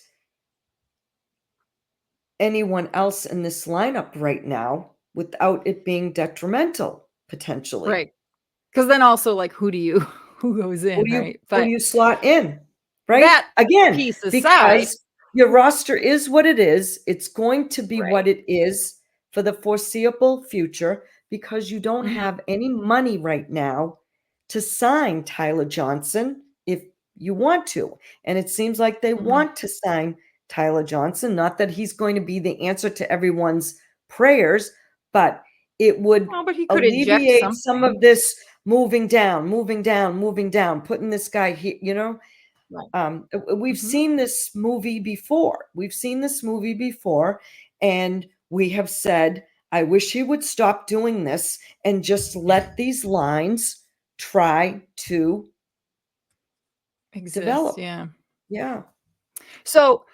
Speaker 6: anyone else in this lineup right now without it being detrimental, potentially.
Speaker 5: Right. Because then also, like, who goes
Speaker 6: Who
Speaker 5: in,
Speaker 6: do you
Speaker 5: right?
Speaker 6: who do
Speaker 5: But
Speaker 6: you slot in? Right?
Speaker 5: that
Speaker 6: Again,
Speaker 5: piece aside,
Speaker 6: because your roster is what it is. It's going to be
Speaker 5: right.
Speaker 6: what it is for the foreseeable future because you don't
Speaker 5: Mhm.
Speaker 6: have any money right now to sign Tyler Johnson if you want to. And it seems like they
Speaker 5: Mhm.
Speaker 6: want to sign Tyler Johnson. Not that he's going to be the answer to everyone's prayers, but it would
Speaker 5: Oh, but he could inject
Speaker 6: alleviate some
Speaker 5: something.
Speaker 6: of this moving down, putting this guy here,
Speaker 5: Right.
Speaker 6: We've
Speaker 5: Mhm.
Speaker 6: seen this movie before. And we have said, I wish he would stop doing this and just let these lines try to
Speaker 5: Exists,
Speaker 6: develop.
Speaker 5: yeah.
Speaker 6: Yeah.
Speaker 5: So,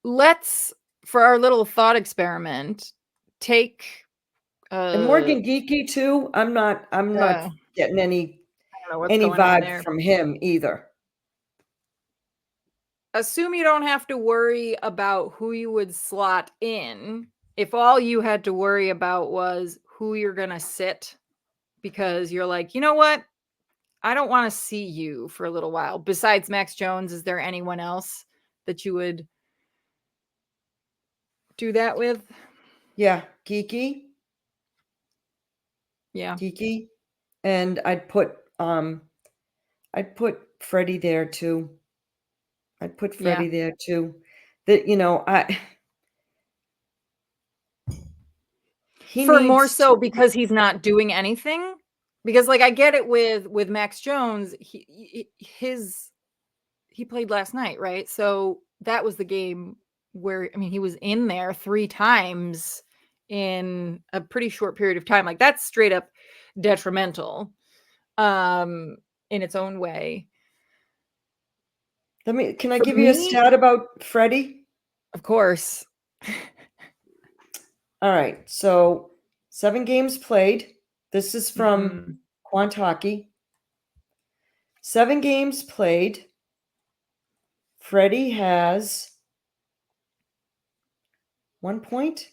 Speaker 5: let's, for our little thought experiment, take,
Speaker 6: And Morgan Geeky too. I'm not getting any
Speaker 5: I don't know what's going on
Speaker 6: vibe
Speaker 5: there.
Speaker 6: from him either.
Speaker 5: Assume you don't have to worry about who you would slot in if all you had to worry about was who you're going to sit, because you're like, you know what? I don't want to see you for a little while. Besides Max Jones, is there anyone else that you would do that with?
Speaker 6: Yeah, Geeky.
Speaker 5: Yeah.
Speaker 6: Geeky. And I'd put Freddie there too.
Speaker 5: Yeah.
Speaker 6: That he
Speaker 5: For more
Speaker 6: needs
Speaker 5: so
Speaker 6: to.
Speaker 5: because he's not doing anything. Because like I get it with Max Jones, he played last night, right? So that was the game where, I mean, he was in there 3 times in a pretty short period of time. Like that's straight up detrimental in its own way.
Speaker 6: Can I
Speaker 5: For
Speaker 6: give you a
Speaker 5: me,
Speaker 6: stat about Freddie?
Speaker 5: of course.
Speaker 6: All right. So 7 games played. This is from
Speaker 5: Mhm.
Speaker 6: Quant Hockey. 7 games played. Freddie has 1 point.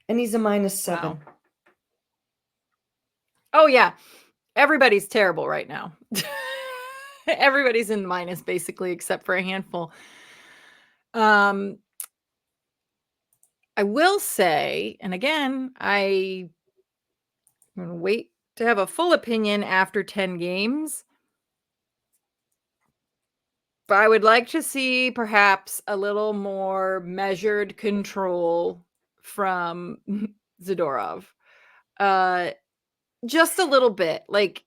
Speaker 6: And he's a -7.
Speaker 5: Wow. Oh yeah. Everybody's terrible right now. Everybody's in minus basically except for a handful. I will say, and again, I'm going to wait to have a full opinion after 10 games. But I would like to see perhaps a little more measured control from Zadorov. Just a little bit. Like,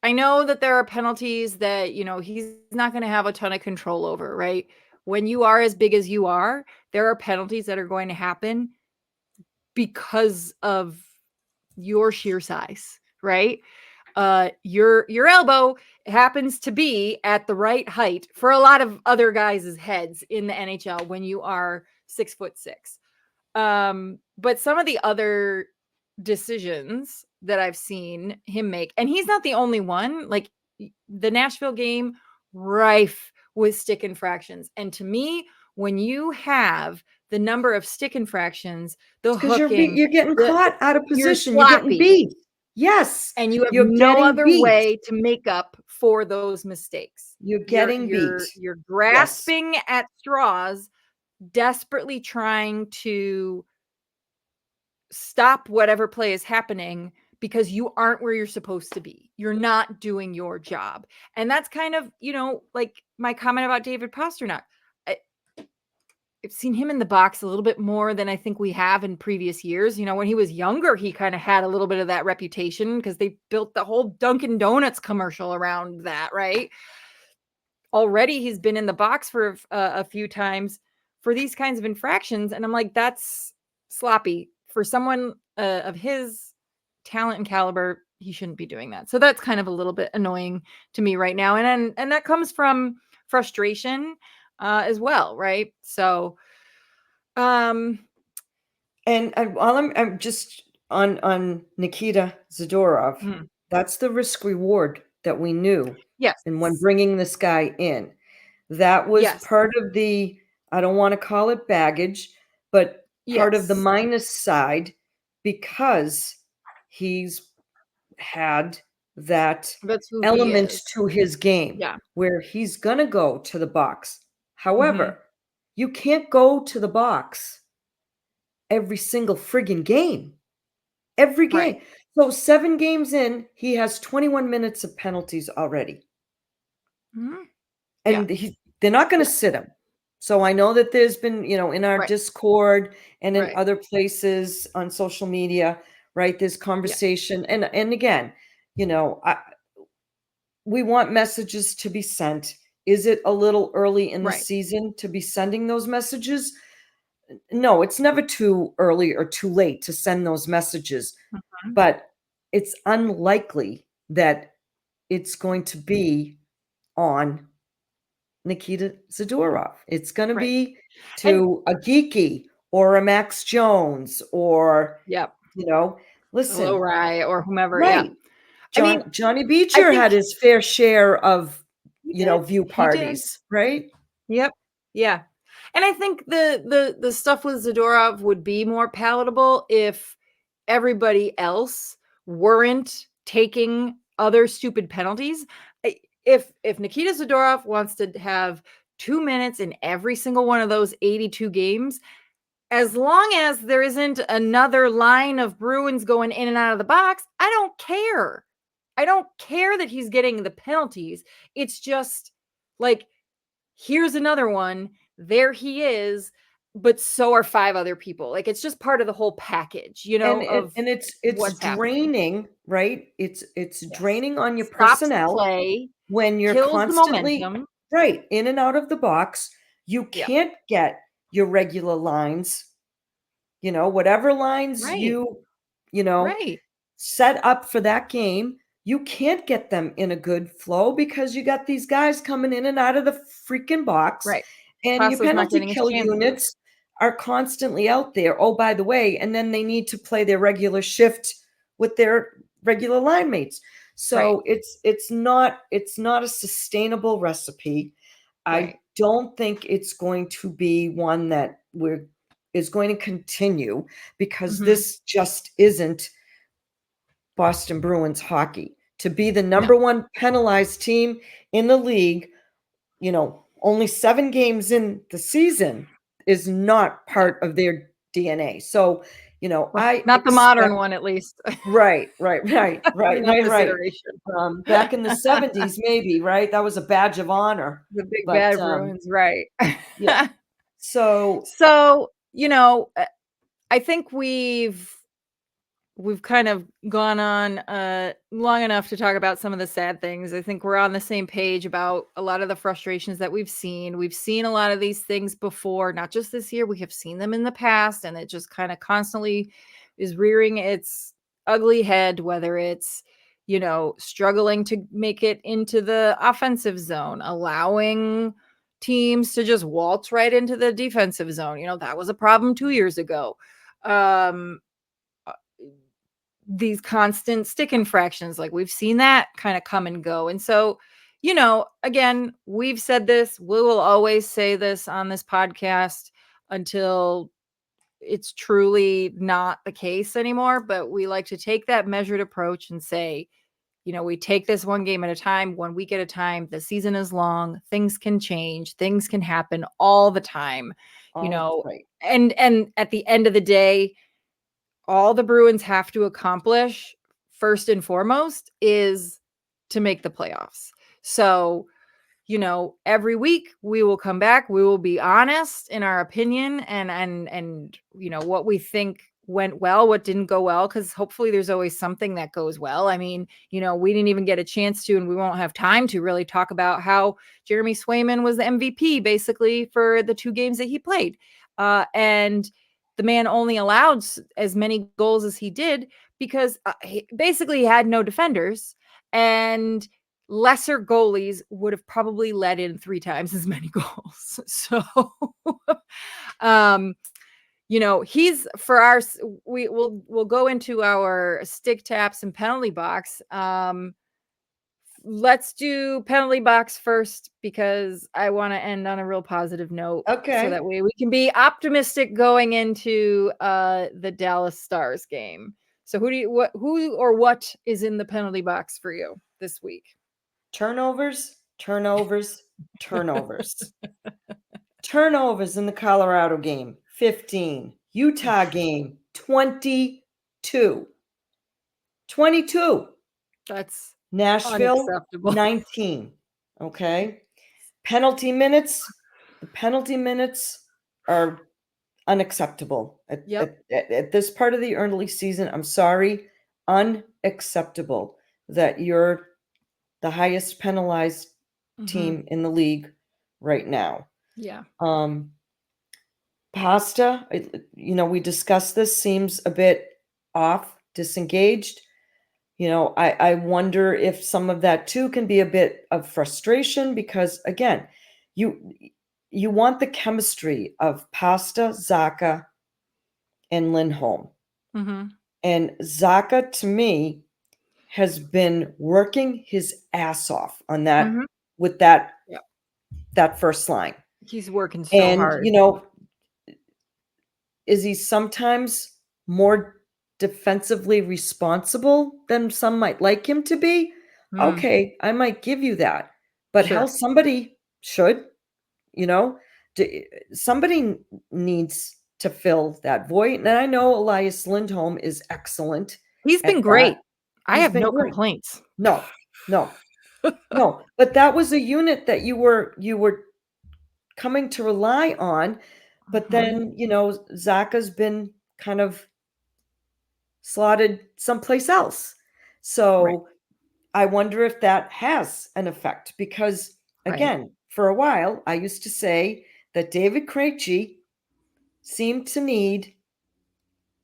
Speaker 5: I know that there are penalties that, he's not going to have a ton of control over, right? When you are as big as you are, there are penalties that are going to happen because of your sheer size, right? Your elbow happens to be at the right height for a lot of other guys' heads in the NHL when you are 6'6". But some of the other decisions that I've seen him make. And he's not the only one. Like the Nashville game, rife with stick infractions. And to me, when you have the number of stick infractions, the
Speaker 6: Because
Speaker 5: hooking,
Speaker 6: you're getting caught out of
Speaker 5: you're
Speaker 6: position. You're getting
Speaker 5: sloppy.
Speaker 6: beat. Yes.
Speaker 5: And you have
Speaker 6: You're
Speaker 5: no
Speaker 6: getting
Speaker 5: other
Speaker 6: beat.
Speaker 5: way to make up for those mistakes.
Speaker 6: You're getting
Speaker 5: You're
Speaker 6: beat.
Speaker 5: grasping at straws, desperately trying to stop whatever play is happening because you aren't where you're supposed to be. You're not doing your job. And that's kind of, like my comment about David Pastrnak. I've seen him in the box a little bit more than I think we have in previous years. When he was younger, he kind of had a little bit of that reputation because they built the whole Dunkin' Donuts commercial around that, right? Already he's been in the box for a few times for these kinds of infractions. And I'm like, that's sloppy for someone of his talent and caliber. He shouldn't be doing that. So that's kind of a little bit annoying to me right now. And that comes from frustration as well. Right. So,
Speaker 6: And while I'm just on Nikita Zadorov, that's the risk reward that we knew.
Speaker 5: yes.
Speaker 6: And when bringing this guy in, that was
Speaker 5: Yes.
Speaker 6: part of the, I don't want to call it baggage, but part of the
Speaker 5: Yes.
Speaker 6: minus side, because he's had that
Speaker 5: That's who he
Speaker 6: element
Speaker 5: is.
Speaker 6: to his game,
Speaker 5: Yeah.
Speaker 6: where he's going to go to the box. However, you can't go to the box every single friggin' game. Every game.
Speaker 5: Right.
Speaker 6: So 7 games in, he has 21 minutes of penalties already.
Speaker 5: Mhm.
Speaker 6: And they're not going to sit him. So I know that there's been, in our
Speaker 5: Right.
Speaker 6: Discord and in
Speaker 5: Right.
Speaker 6: other places on social media, right? There's conversation. And again, we want messages to be sent. Is it a little early in the
Speaker 5: Right.
Speaker 6: season to be sending those messages? No, it's never too early or too late to send those messages. But it's unlikely that it's going to be on Nikita Zadorov. It's going to be to a Geeky or a Max Jones or, listen.
Speaker 5: Lowry or whomever.
Speaker 6: Right.
Speaker 5: Yeah.
Speaker 6: Johnny Beecher had his fair share of, view
Speaker 5: He did.
Speaker 6: parties, right?
Speaker 5: Yep. Yeah. And I think the stuff with Zadorov would be more palatable if everybody else weren't taking other stupid penalties. If Nikita Zadorov wants to have 2 minutes in every single one of those 82 games, as long as there isn't another line of Bruins going in and out of the box, I don't care. I don't care that he's getting the penalties. It's just like, here's another one. There he is, but so are 5 other people. Like, it's just part of the whole package,
Speaker 6: And it's draining,
Speaker 5: happening.
Speaker 6: right? It's draining on your
Speaker 5: Stops
Speaker 6: personnel
Speaker 5: play,
Speaker 6: when you're
Speaker 5: kills
Speaker 6: constantly
Speaker 5: the momentum.
Speaker 6: right in and out of the box. You can't get your regular lines, whatever lines
Speaker 5: Right.
Speaker 6: set up for that game. You can't get them in a good flow because you got these guys coming in and out of the freaking box.
Speaker 5: Right.
Speaker 6: And your
Speaker 5: Paso's not
Speaker 6: penalty
Speaker 5: getting his
Speaker 6: kill
Speaker 5: chances.
Speaker 6: units are constantly out there. Oh, by the way, and then they need to play their regular shift with their regular line mates. So it's not a sustainable recipe. I don't think it's going to be one that is going to continue, because this just isn't Boston Bruins hockey. To be the number one penalized team in the league, only 7 games in the season is not part of their DNA. So,
Speaker 5: Not the modern one, at least.
Speaker 6: Right.
Speaker 5: Not this iteration.
Speaker 6: Back in the 70s, maybe, right? That was a badge of honor.
Speaker 5: The big bad Bruins, right.
Speaker 6: Yeah. So,
Speaker 5: I think we've kind of gone on long enough to talk about some of the sad things. I think we're on the same page about a lot of the frustrations that we've seen. We've seen a lot of these things before, not just this year. We have seen them in the past, and it just kind of constantly is rearing its ugly head, whether it's, struggling to make it into the offensive zone, allowing teams to just waltz right into the defensive zone. That was a problem 2 years ago. these constant stick infractions. Like we've seen that kind of come and go. And so, again, we've said this, we will always say this on this podcast until it's truly not the case anymore. But we like to take that measured approach and say, we take this one game at a time, 1 week at a time. The season is long. Things can change. Things can happen all the time,
Speaker 6: Right.
Speaker 5: and at the end of the day, all the Bruins have to accomplish first and foremost is to make the playoffs. So, every week we will come back, we will be honest in our opinion and what we think went well, what didn't go well, because hopefully there's always something that goes well. I mean, we didn't even get a chance to, and we won't have time to really talk about how Jeremy Swayman was the MVP basically for the 2 games that he played. And the man only allowed as many goals as he did because he basically had no defenders, and lesser goalies would have probably let in 3 times as many goals. So, he's for our, we'll go into our stick taps and penalty box. Let's do penalty box first because I want to end on a real positive note.
Speaker 6: Okay.
Speaker 5: So that way we can be optimistic going into the Dallas Stars game. So who or what is in the penalty box for you this week?
Speaker 6: Turnovers, turnovers, turnovers. Turnovers in the Colorado game, 15. Utah game, 22. 22.
Speaker 5: That's
Speaker 6: Nashville,
Speaker 5: unacceptable.
Speaker 6: 19. Okay. Penalty minutes. The penalty minutes are unacceptable at this part of the early season. I'm sorry. Unacceptable that you're the highest penalized team in the league right now.
Speaker 5: Yeah.
Speaker 6: Pasta, we discussed this, seems a bit off, disengaged. I wonder if some of that too can be a bit of frustration because again, you want the chemistry of Pasta, Zacha, and Lindholm. And Zacha, to me, has been working his ass off on that with that first line.
Speaker 5: He's working so hard.
Speaker 6: Is he sometimes more defensively responsible than some might like him to be? Okay, I might give you that. But
Speaker 5: Sure.
Speaker 6: hell, somebody should, somebody needs to fill that void. And I know Elias Lindholm is excellent.
Speaker 5: He's been great. I have no complaints.
Speaker 6: No. But that was a unit that you were coming to rely on. But then, Zacha's been kind of slotted someplace else. So I wonder if that has an effect because, again, for a while, I used to say that David Krejci seemed to need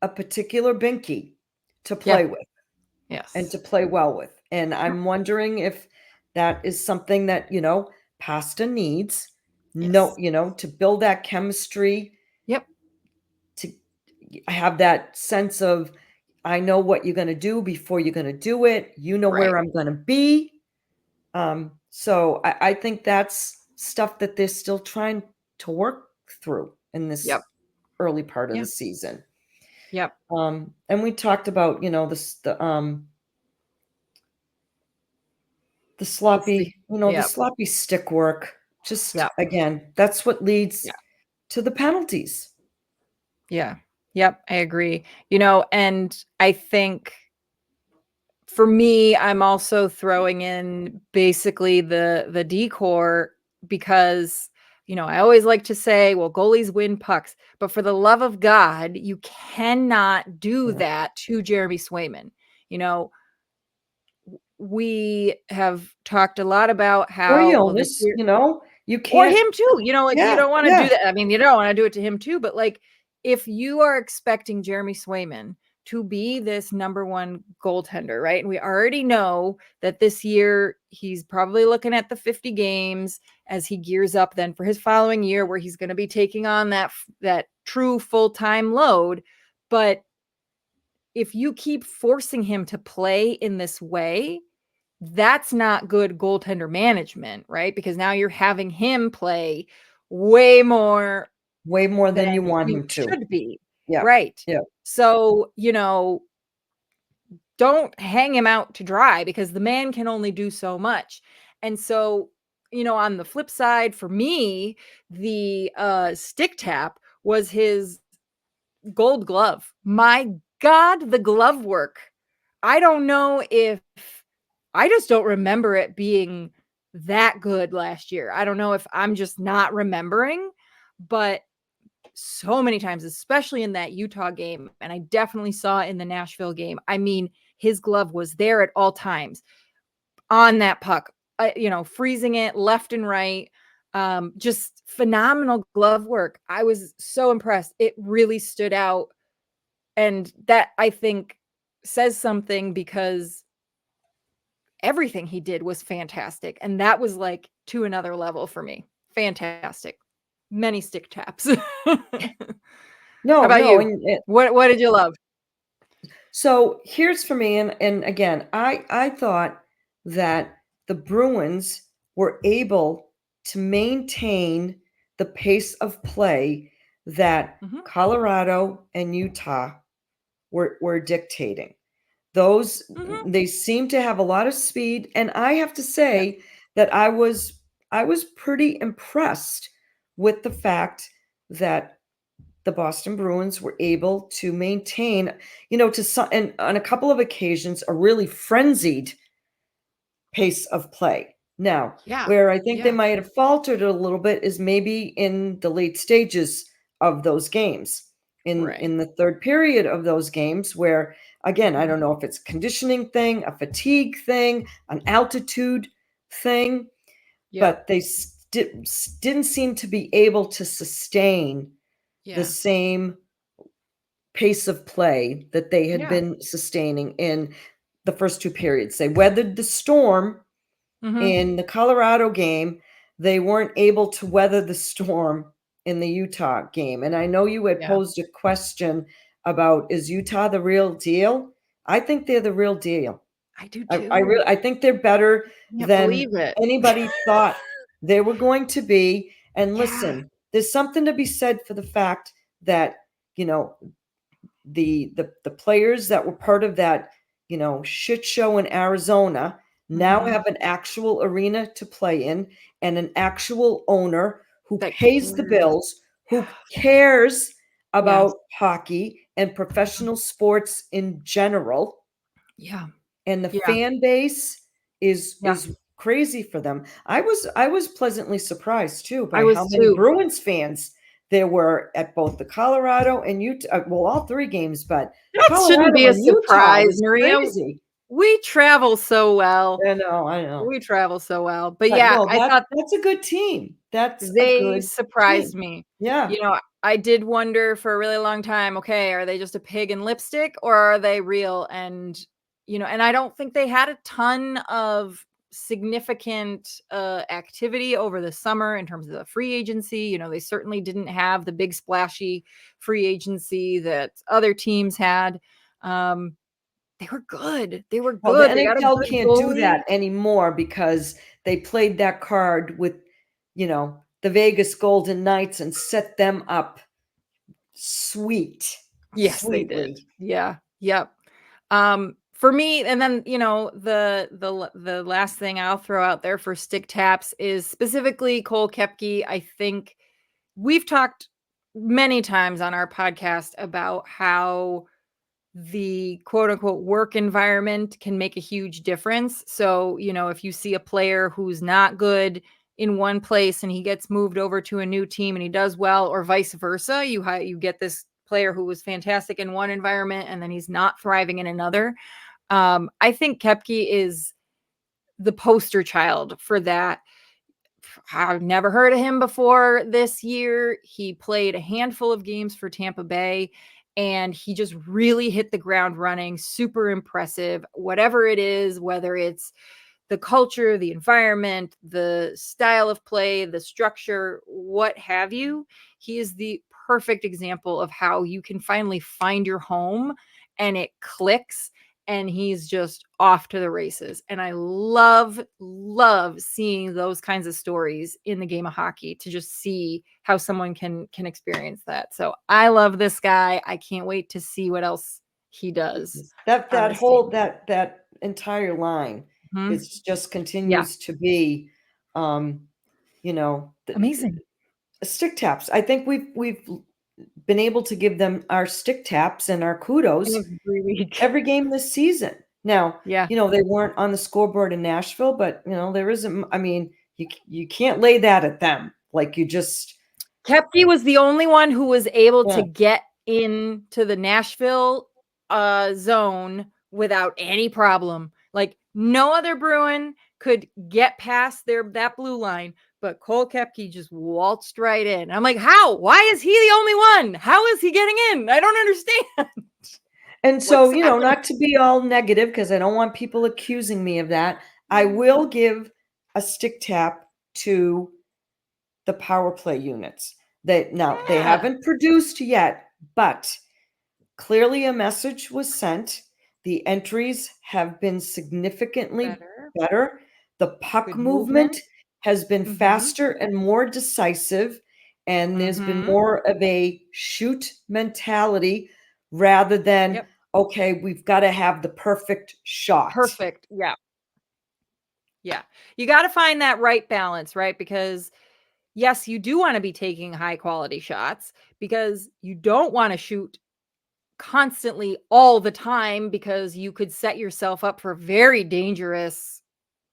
Speaker 6: a particular binky to play with.
Speaker 5: Yes.
Speaker 6: And to play well with. And I'm wondering if that is something that, Pasta needs. No, to build that chemistry.
Speaker 5: Yep.
Speaker 6: To have that sense of, I know what you're going to do before you're going to do it. You know where I'm going to be. So I think that's stuff that they're still trying to work through in this early part of the season.
Speaker 5: Yep.
Speaker 6: And we talked about, the sloppy, the sloppy stick work. Just again, that's what leads to the penalties.
Speaker 5: Yeah. Yep. I agree. And I think for me, I'm also throwing in basically the decor because, I always like to say, well, goalies win pucks, but for the love of God, you cannot do that to Jeremy Swayman. We have talked a lot about how
Speaker 6: you can't,
Speaker 5: or him too, you don't want to do that. I mean, you don't want to do it to him too, but like if you are expecting Jeremy Swayman to be this number 1 goaltender, right? And we already know that this year he's probably looking at the 50 games as he gears up then for his following year where he's going to be taking on that true full-time load. But if you keep forcing him to play in this way, that's not good goaltender management, right? Because now you're having him play way more
Speaker 6: than you want
Speaker 5: he
Speaker 6: him to.
Speaker 5: should be.
Speaker 6: Yeah.
Speaker 5: Right.
Speaker 6: Yeah.
Speaker 5: So, don't hang him out to dry because the man can only do so much. And so, on the flip side, for me, the stick tap was his Gold Glove. My God, the glove work. I don't know if I just don't remember it being that good last year. I don't know if I'm just not remembering, but so many times, especially in that Utah game, and I definitely saw in the Nashville game. I mean, his glove was there at all times on that puck, freezing it left and right. Just phenomenal glove work. I was so impressed. It really stood out. And that, I think, says something because everything he did was fantastic. And that was like to another level for me. Fantastic. Many stick taps.
Speaker 6: No,
Speaker 5: How about
Speaker 6: no.
Speaker 5: you? What did you love?
Speaker 6: So here's for me, and again, I thought that the Bruins were able to maintain the pace of play that Colorado and Utah were dictating. They seem to have a lot of speed, and I have to say that I was pretty impressed with the fact that the Boston Bruins were able to maintain, and on a couple of occasions, a really frenzied pace of play. Now, where I think they might have faltered a little bit is maybe in the late stages of those games, in the third period of those games, where, again, I don't know if it's a conditioning thing, a fatigue thing, an altitude thing, but they didn't seem to be able to sustain the same pace of play that they had been sustaining in the first two periods. They weathered the storm in the Colorado game. They weren't able to weather the storm in the Utah game. And I know you had posed a question about, is Utah the real deal? I think they're the real deal.
Speaker 5: I do too.
Speaker 6: I think they're better than anybody thought they were going to be. And listen, there's something to be said for the fact that, the players that were part of that, shit show in Arizona now have an actual arena to play in and an actual owner who pays the bills, who cares about hockey and professional sports in general.
Speaker 5: Yeah.
Speaker 6: And the fan base is crazy for them. I was pleasantly surprised too by how many Bruins fans there were at both the Colorado and Utah. Well, all three games, but
Speaker 5: that shouldn't be a surprise, Maria. We travel so well.
Speaker 6: I know.
Speaker 5: We travel so well. But I thought
Speaker 6: that's a good team.
Speaker 5: They surprised me.
Speaker 6: Yeah.
Speaker 5: I did wonder for a really long time, okay, are they just a pig in lipstick or are they real? And, and I don't think they had a ton of significant activity over the summer in terms of the free agency. They certainly didn't have the big splashy free agency that other teams had. They were good. They were good.
Speaker 6: Well, the NHL can't do that anymore because they played that card with, the Vegas Golden Knights and set them up
Speaker 5: Yes, they did. Yeah. Yep. For me, and then, the last thing I'll throw out there for stick taps is specifically Cole Koepke. I think we've talked many times on our podcast about how the quote unquote work environment can make a huge difference. So, if you see a player who's not good in one place and he gets moved over to a new team and he does well, or vice versa, you get this player who was fantastic in one environment and then he's not thriving in another. I think Koepke is the poster child for that. I've never heard of him before this year. He played a handful of games for Tampa Bay and he just really hit the ground running. Super impressive. Whatever it is, whether it's the culture, the environment, the style of play, the structure, what have you, he is the perfect example of how you can finally find your home and it clicks and he's just off to the races. And I love seeing those kinds of stories in the game of hockey, to just see how someone can experience that. So I love this guy. I can't wait to see what else he does.
Speaker 6: That
Speaker 5: on this
Speaker 6: whole
Speaker 5: team.
Speaker 6: that entire line
Speaker 5: Mhm.
Speaker 6: is just continues to be, you know,
Speaker 5: Amazing.
Speaker 6: stick taps. I think we've been able to give them our stick taps and our kudos
Speaker 5: Every week.
Speaker 6: every game this season. Now,
Speaker 5: Yeah.
Speaker 6: they weren't on the scoreboard in Nashville, but there isn't. I mean, you can't lay that at them. Like, you just.
Speaker 5: Kepke was the only one who was able
Speaker 6: Yeah.
Speaker 5: to get into the Nashville zone without any problem. Like, no other Bruin could get past that blue line, but Cole Kepke just waltzed right in. I'm like, how? Why is he the only one? How is he getting in? I don't understand.
Speaker 6: And so,
Speaker 5: What's happening?
Speaker 6: not to be all negative, because I don't want people accusing me of that, I will give a stick tap to the power play units. They haven't produced yet, but clearly a message was sent. The entries have been significantly better. The puck
Speaker 5: Good
Speaker 6: movement has been
Speaker 5: Mhm.
Speaker 6: faster and more decisive, and there's been
Speaker 5: Mhm.
Speaker 6: more of a shoot mentality rather than,
Speaker 5: Yep.
Speaker 6: okay, we've got to have the perfect shot.
Speaker 5: Perfect. Yeah. Yeah. You got to find that right balance, right? Because yes, you do want to be taking high quality shots, because you don't want to shoot constantly all the time, because you could set yourself up for very dangerous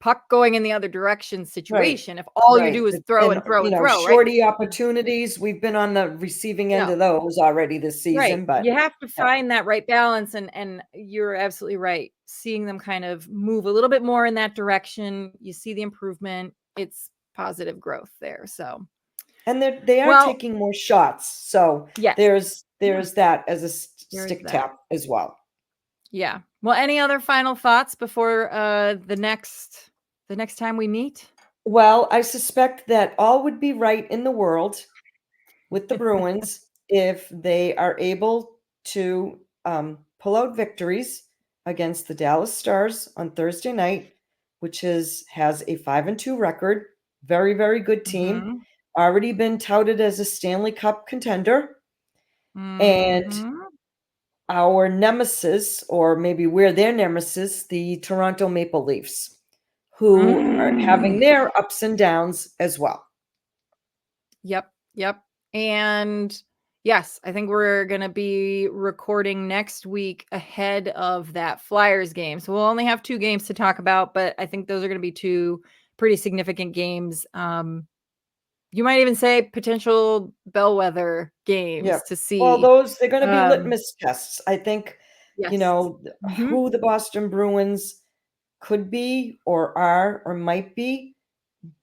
Speaker 5: puck going in the other direction situation if all you do is throw and throw and throw, right?
Speaker 6: Shorty opportunities. We've been on the receiving end
Speaker 5: No.
Speaker 6: of those already this season,
Speaker 5: Right.
Speaker 6: but
Speaker 5: You have to find that right balance, and you're absolutely right. Seeing them kind of move a little bit more in that direction, you see the improvement. It's positive growth there. So,
Speaker 6: and they are
Speaker 5: well,
Speaker 6: taking more shots. So
Speaker 5: yes.
Speaker 6: there's that as a
Speaker 5: There is
Speaker 6: stick
Speaker 5: that.
Speaker 6: tap as well.
Speaker 5: Yeah. Well, any other final thoughts before the next time we meet?
Speaker 6: Well, I suspect that all would be right in the world with the Bruins if they are able to pull out victories against the Dallas Stars on Thursday night, which has a 5-2 record. Very, very good team.
Speaker 5: Mhm.
Speaker 6: Already been touted as a Stanley Cup contender. And
Speaker 5: Mhm.
Speaker 6: our nemesis, or maybe we're their nemesis, the Toronto Maple Leafs, who are having their ups and downs as well.
Speaker 5: Yep. And yes, I think we're going to be recording next week ahead of that Flyers game. So we'll only have 2 games to talk about, but I think those are going to be 2 pretty significant games. You might even say potential bellwether games to
Speaker 6: Well,
Speaker 5: see.
Speaker 6: they're going to be litmus tests. I think,
Speaker 5: Yes.
Speaker 6: who the Boston Bruins could be or are or might be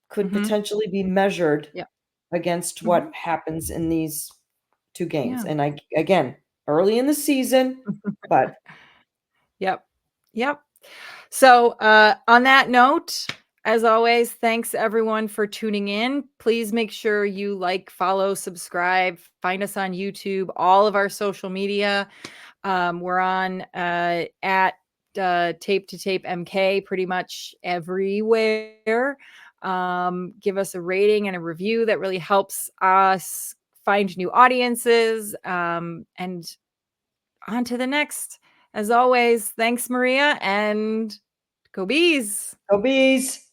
Speaker 6: could potentially be measured
Speaker 5: Yep.
Speaker 6: against what happens in these 2 games.
Speaker 5: Yeah.
Speaker 6: And again, early in the season, but
Speaker 5: Yep. So, on that note, as always, thanks everyone for tuning in. Please make sure you like, follow, subscribe, find us on YouTube, all of our social media. We're on at Tape to Tape MK pretty much everywhere. Give us a rating and a review. That really helps us find new audiences. And on to the next. As always, thanks, Maria, and go Bees.
Speaker 6: go Bees.